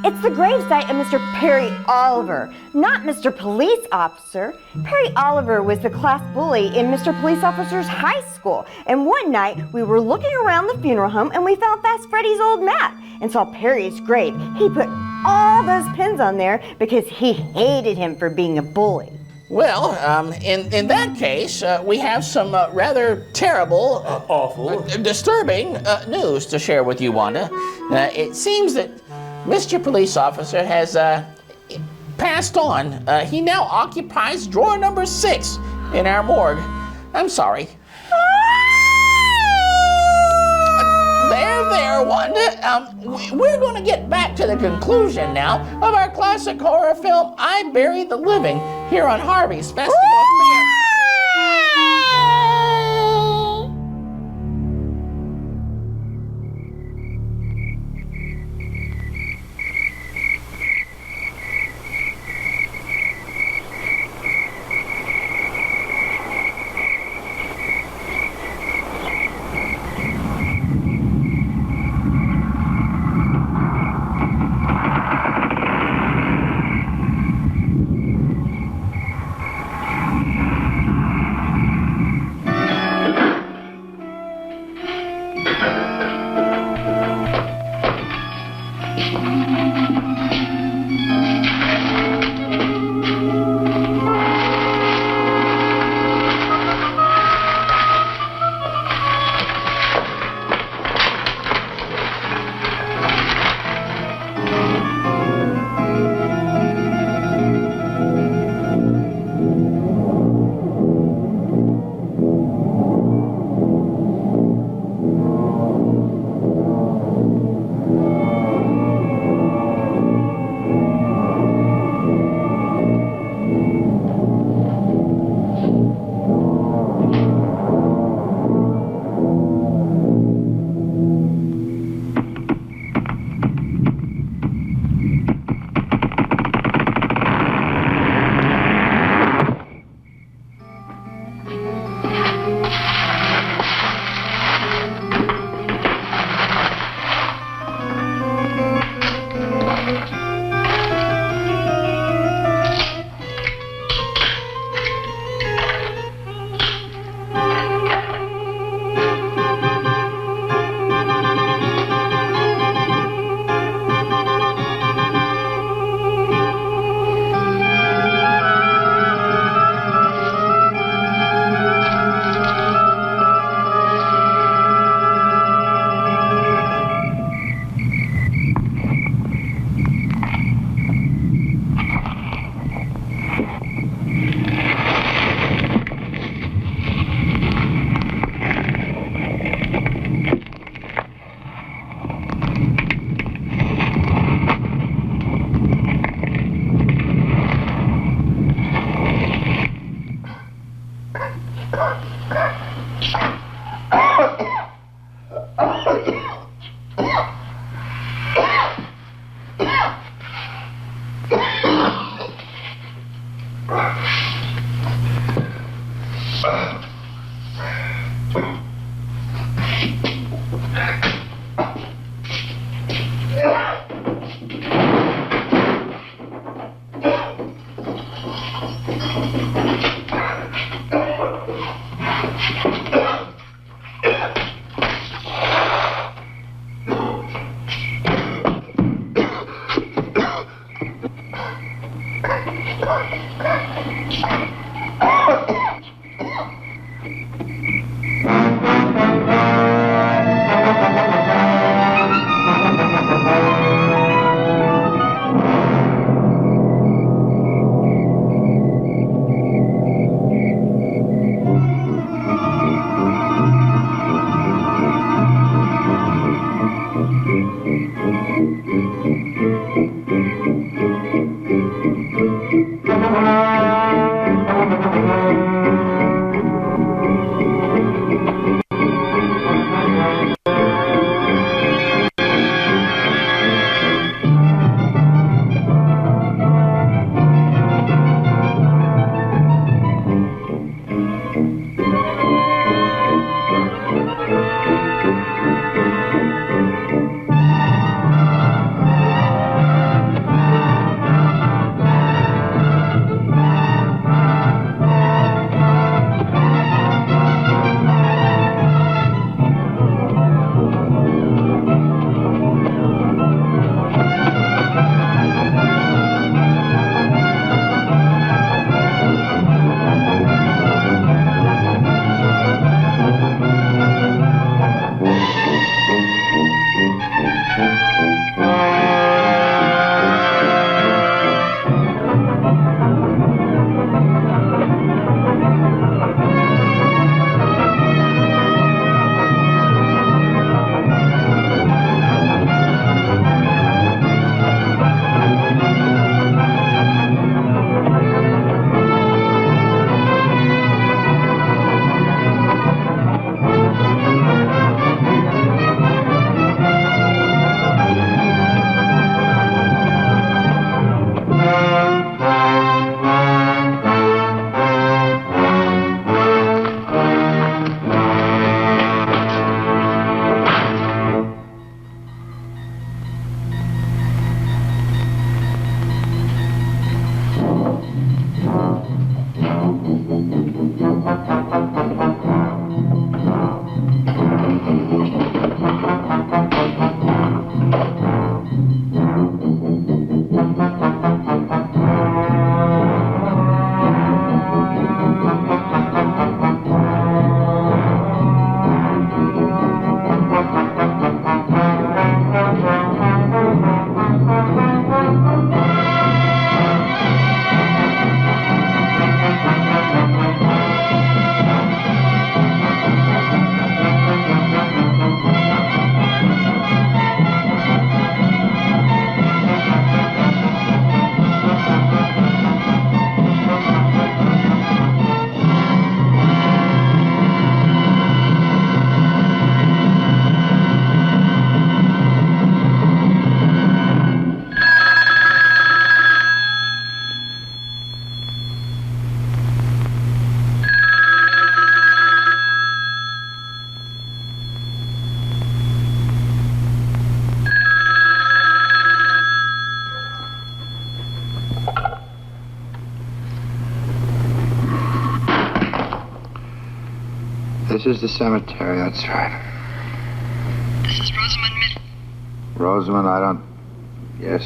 It's the gravesite of Mr. Perry Oliver, not Mr. Police Officer. Perry Oliver was the class bully in Mr. Police Officer's high school. And one night, we were looking around the funeral home and we found Fast Freddy's old map and saw Perry's grave. He put all those pins on there because he hated him for being a bully. Well, in that case, we have some rather terrible, awful, disturbing news to share with you, Wanda. It seems that Mr. Police Officer has passed on. He now occupies drawer number 6 in our morgue. I'm sorry. There, Wanda. We're going to get back to the conclusion now of our classic horror film, I Bury the Living, here on Harvey's Festival of Fear. This is the cemetery, that's right. This is Rosamund Middle. Rosamond, I don't... Yes?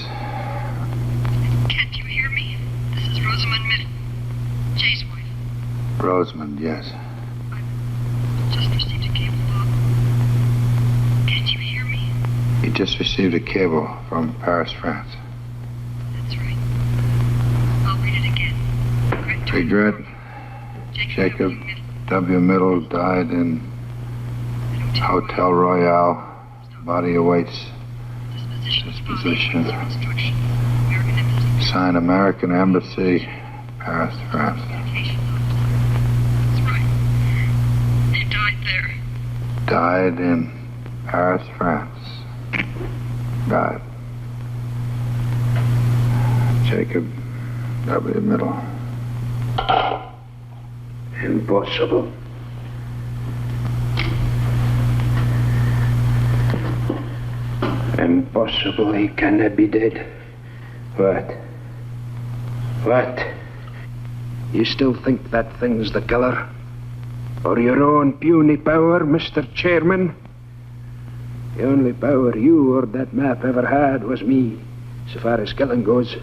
Can't you hear me? This is Rosamund Middle. Jay's wife. Rosamond, yes. Just received a cable, Bob. Can't you hear me? He just received a cable from Paris, France. That's right. I'll read it again. Regret. Jacob W. Middle died in Hotel Royale. Body awaits disposition. Signed American Embassy, Paris, France. That's right. He died there. Died in Paris, France. Died. Jacob W. Middle. Impossible. Impossible. He cannot be dead. What? What? You still think that thing's the killer? Or your own puny power, Mr. Chairman? The only power you or that map ever had was me, so far as killing goes.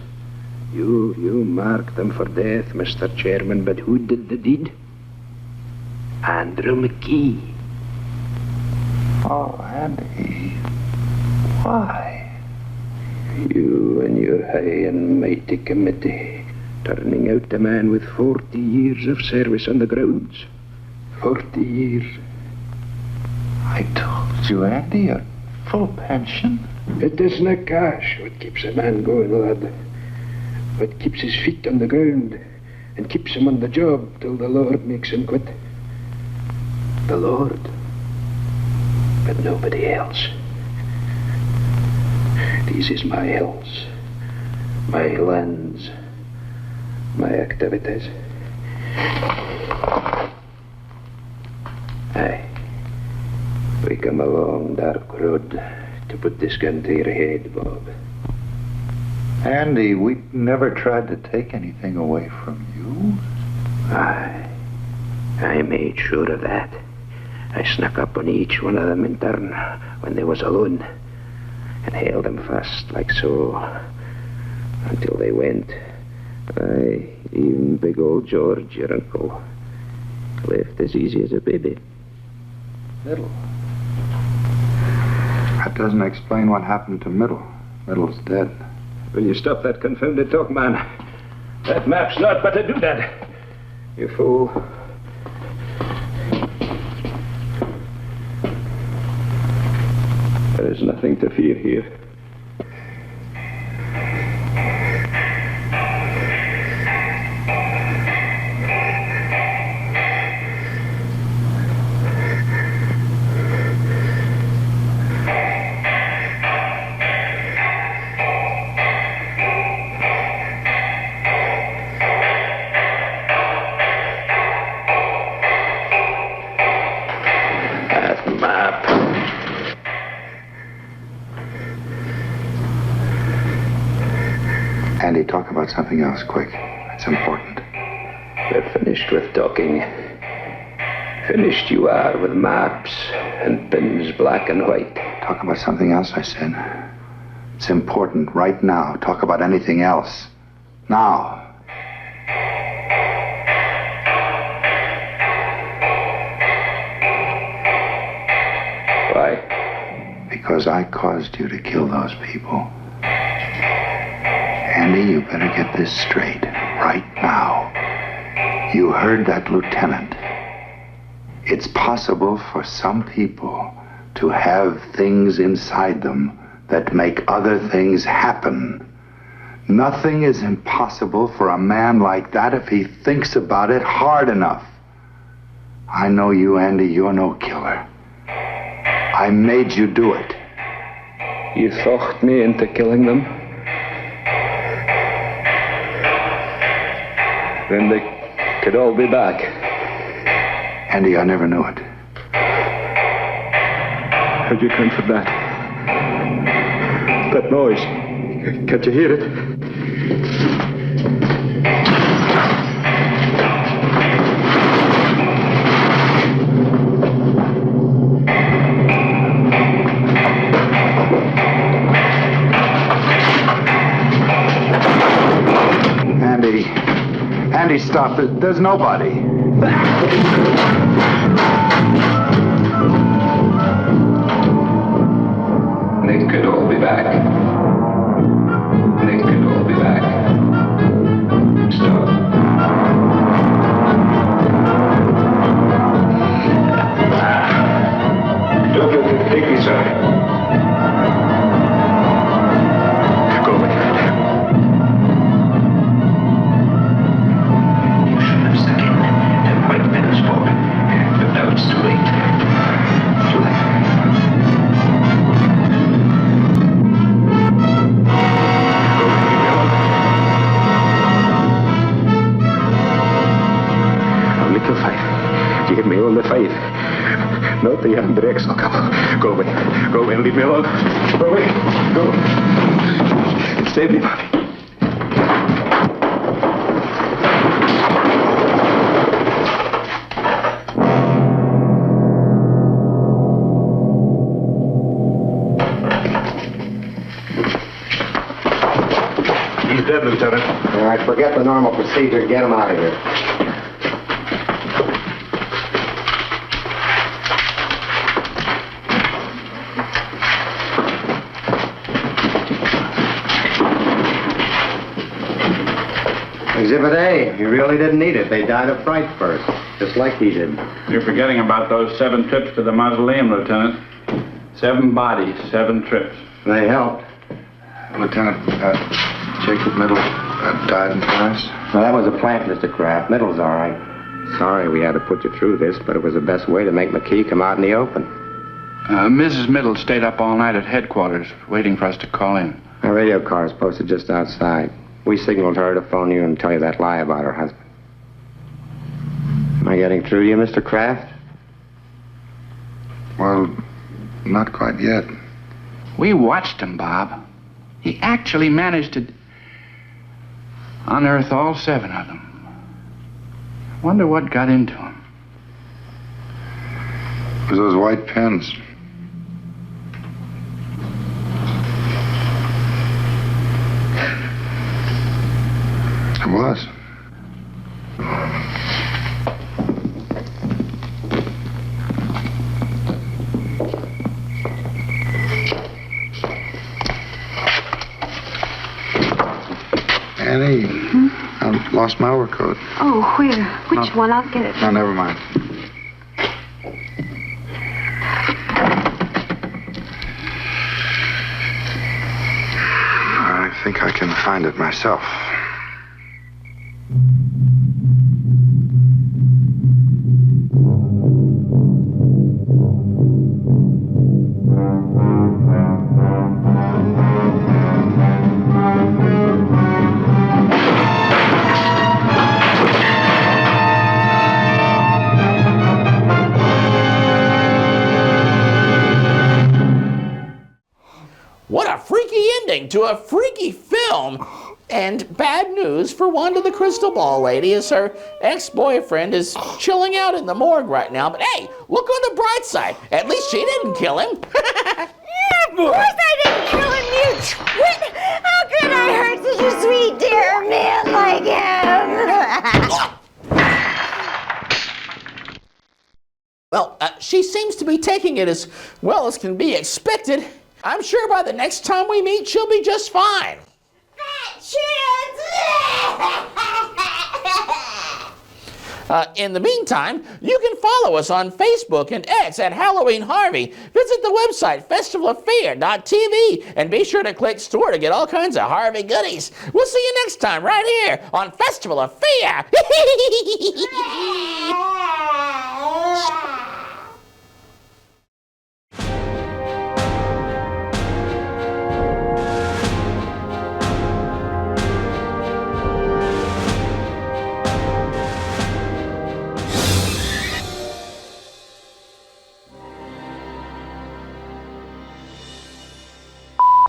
You marked them for death, Mr. Chairman, but who did the deed? Andrew McKee. Oh, Andy. Why? You and your high and mighty committee, turning out a man with 40 years of service on the grounds. 40 years. I told you, Andy, a full pension. It isn't cash what keeps a man going, lad. What keeps his feet on the ground and keeps him on the job till the Lord makes him quit. The Lord, but nobody else. This is my hills, my lands, my activities. Aye, we come a long, dark road to put this gun to your head, Bob. Andy, we never tried to take anything away from you. Aye, I made sure of that. I snuck up on each one of them in turn when they was alone and held them fast like so until they went. Aye, even big old George, your uncle, left as easy as a baby. Middle. That doesn't explain what happened to Middle. Middle's dead. Will you stop that confounded talk, man? That map's not but a doodad. You fool. There is nothing to fear here. Andy, talk about something else, quick. It's important. We're finished with talking. Finished you are with maps and pins black and white. Talk about something else, I said. It's important right now. Talk about anything else. Now. Why? Because I caused you to kill those people. Andy, you better get this straight right now. You heard that lieutenant. It's possible for some people to have things inside them that make other things happen. Nothing is impossible for a man like that if he thinks about it hard enough. I know you, Andy, you're no killer. I made you do it. You talked me into killing them? Then they could all be back. Andy, I never knew it. How'd you come for that? That noise. Can't you hear it? stop. There's nobody. They could all be back. They could all be back. Stop. Don't let them take me, sir. Go with that. You should have stuck in and white feathers for it. But now it's too late. Too late. Little fight. You give me all the fight. Not the Andrex. Oh, come on. Go away. Go away and leave me alone. Go away. Go. Save me, Bobby. He's dead, Lieutenant. All right, forget the normal procedure. Get him out of here. Exhibit A, he really didn't need it. They died of fright first, just like he did. You're forgetting about those 7 trips to the mausoleum, Lieutenant. 7 bodies, 7 trips. They helped. Lieutenant, Jacob Middle died in Paris. Well, that was a plant, Mr. Kraft. Middle's all right. Sorry we had to put you through this, but it was the best way to make McKee come out in the open. Mrs. Middle stayed up all night at headquarters, waiting for us to call in. A radio car is posted just outside. We signaled her to phone you and tell you that lie about her husband. Am I getting through to you, Mr. Kraft? Well, not quite yet. We watched him, Bob. He actually managed to unearth all 7 of them. Wonder what got into him. It was those white pens. It was. Annie, I lost my overcoat. Oh, where? Which one? I'll get it. No, never mind. I think I can find it myself. What a freaky ending to a freaky film. And bad news for Wanda the Crystal Ball Lady, as her ex-boyfriend is chilling out in the morgue right now. But hey, look on the bright side. At least she didn't kill him. Yeah, of course I didn't kill him, you twit! How could I hurt such a sweet, dear man like him? Well, she seems to be taking it as well as can be expected. I'm sure by the next time we meet, she'll be just fine. In the meantime, you can follow us on Facebook and X at Halloween Harvey. Visit the website festivalofear.tv and be sure to click store to get all kinds of Harvey goodies. We'll see you next time right here on Festival of Fear.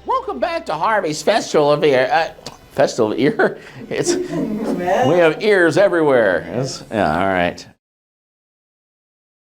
Welcome back to Harvey's Festival of Ear. Festival of Ear? We have ears everywhere. Yeah, all right.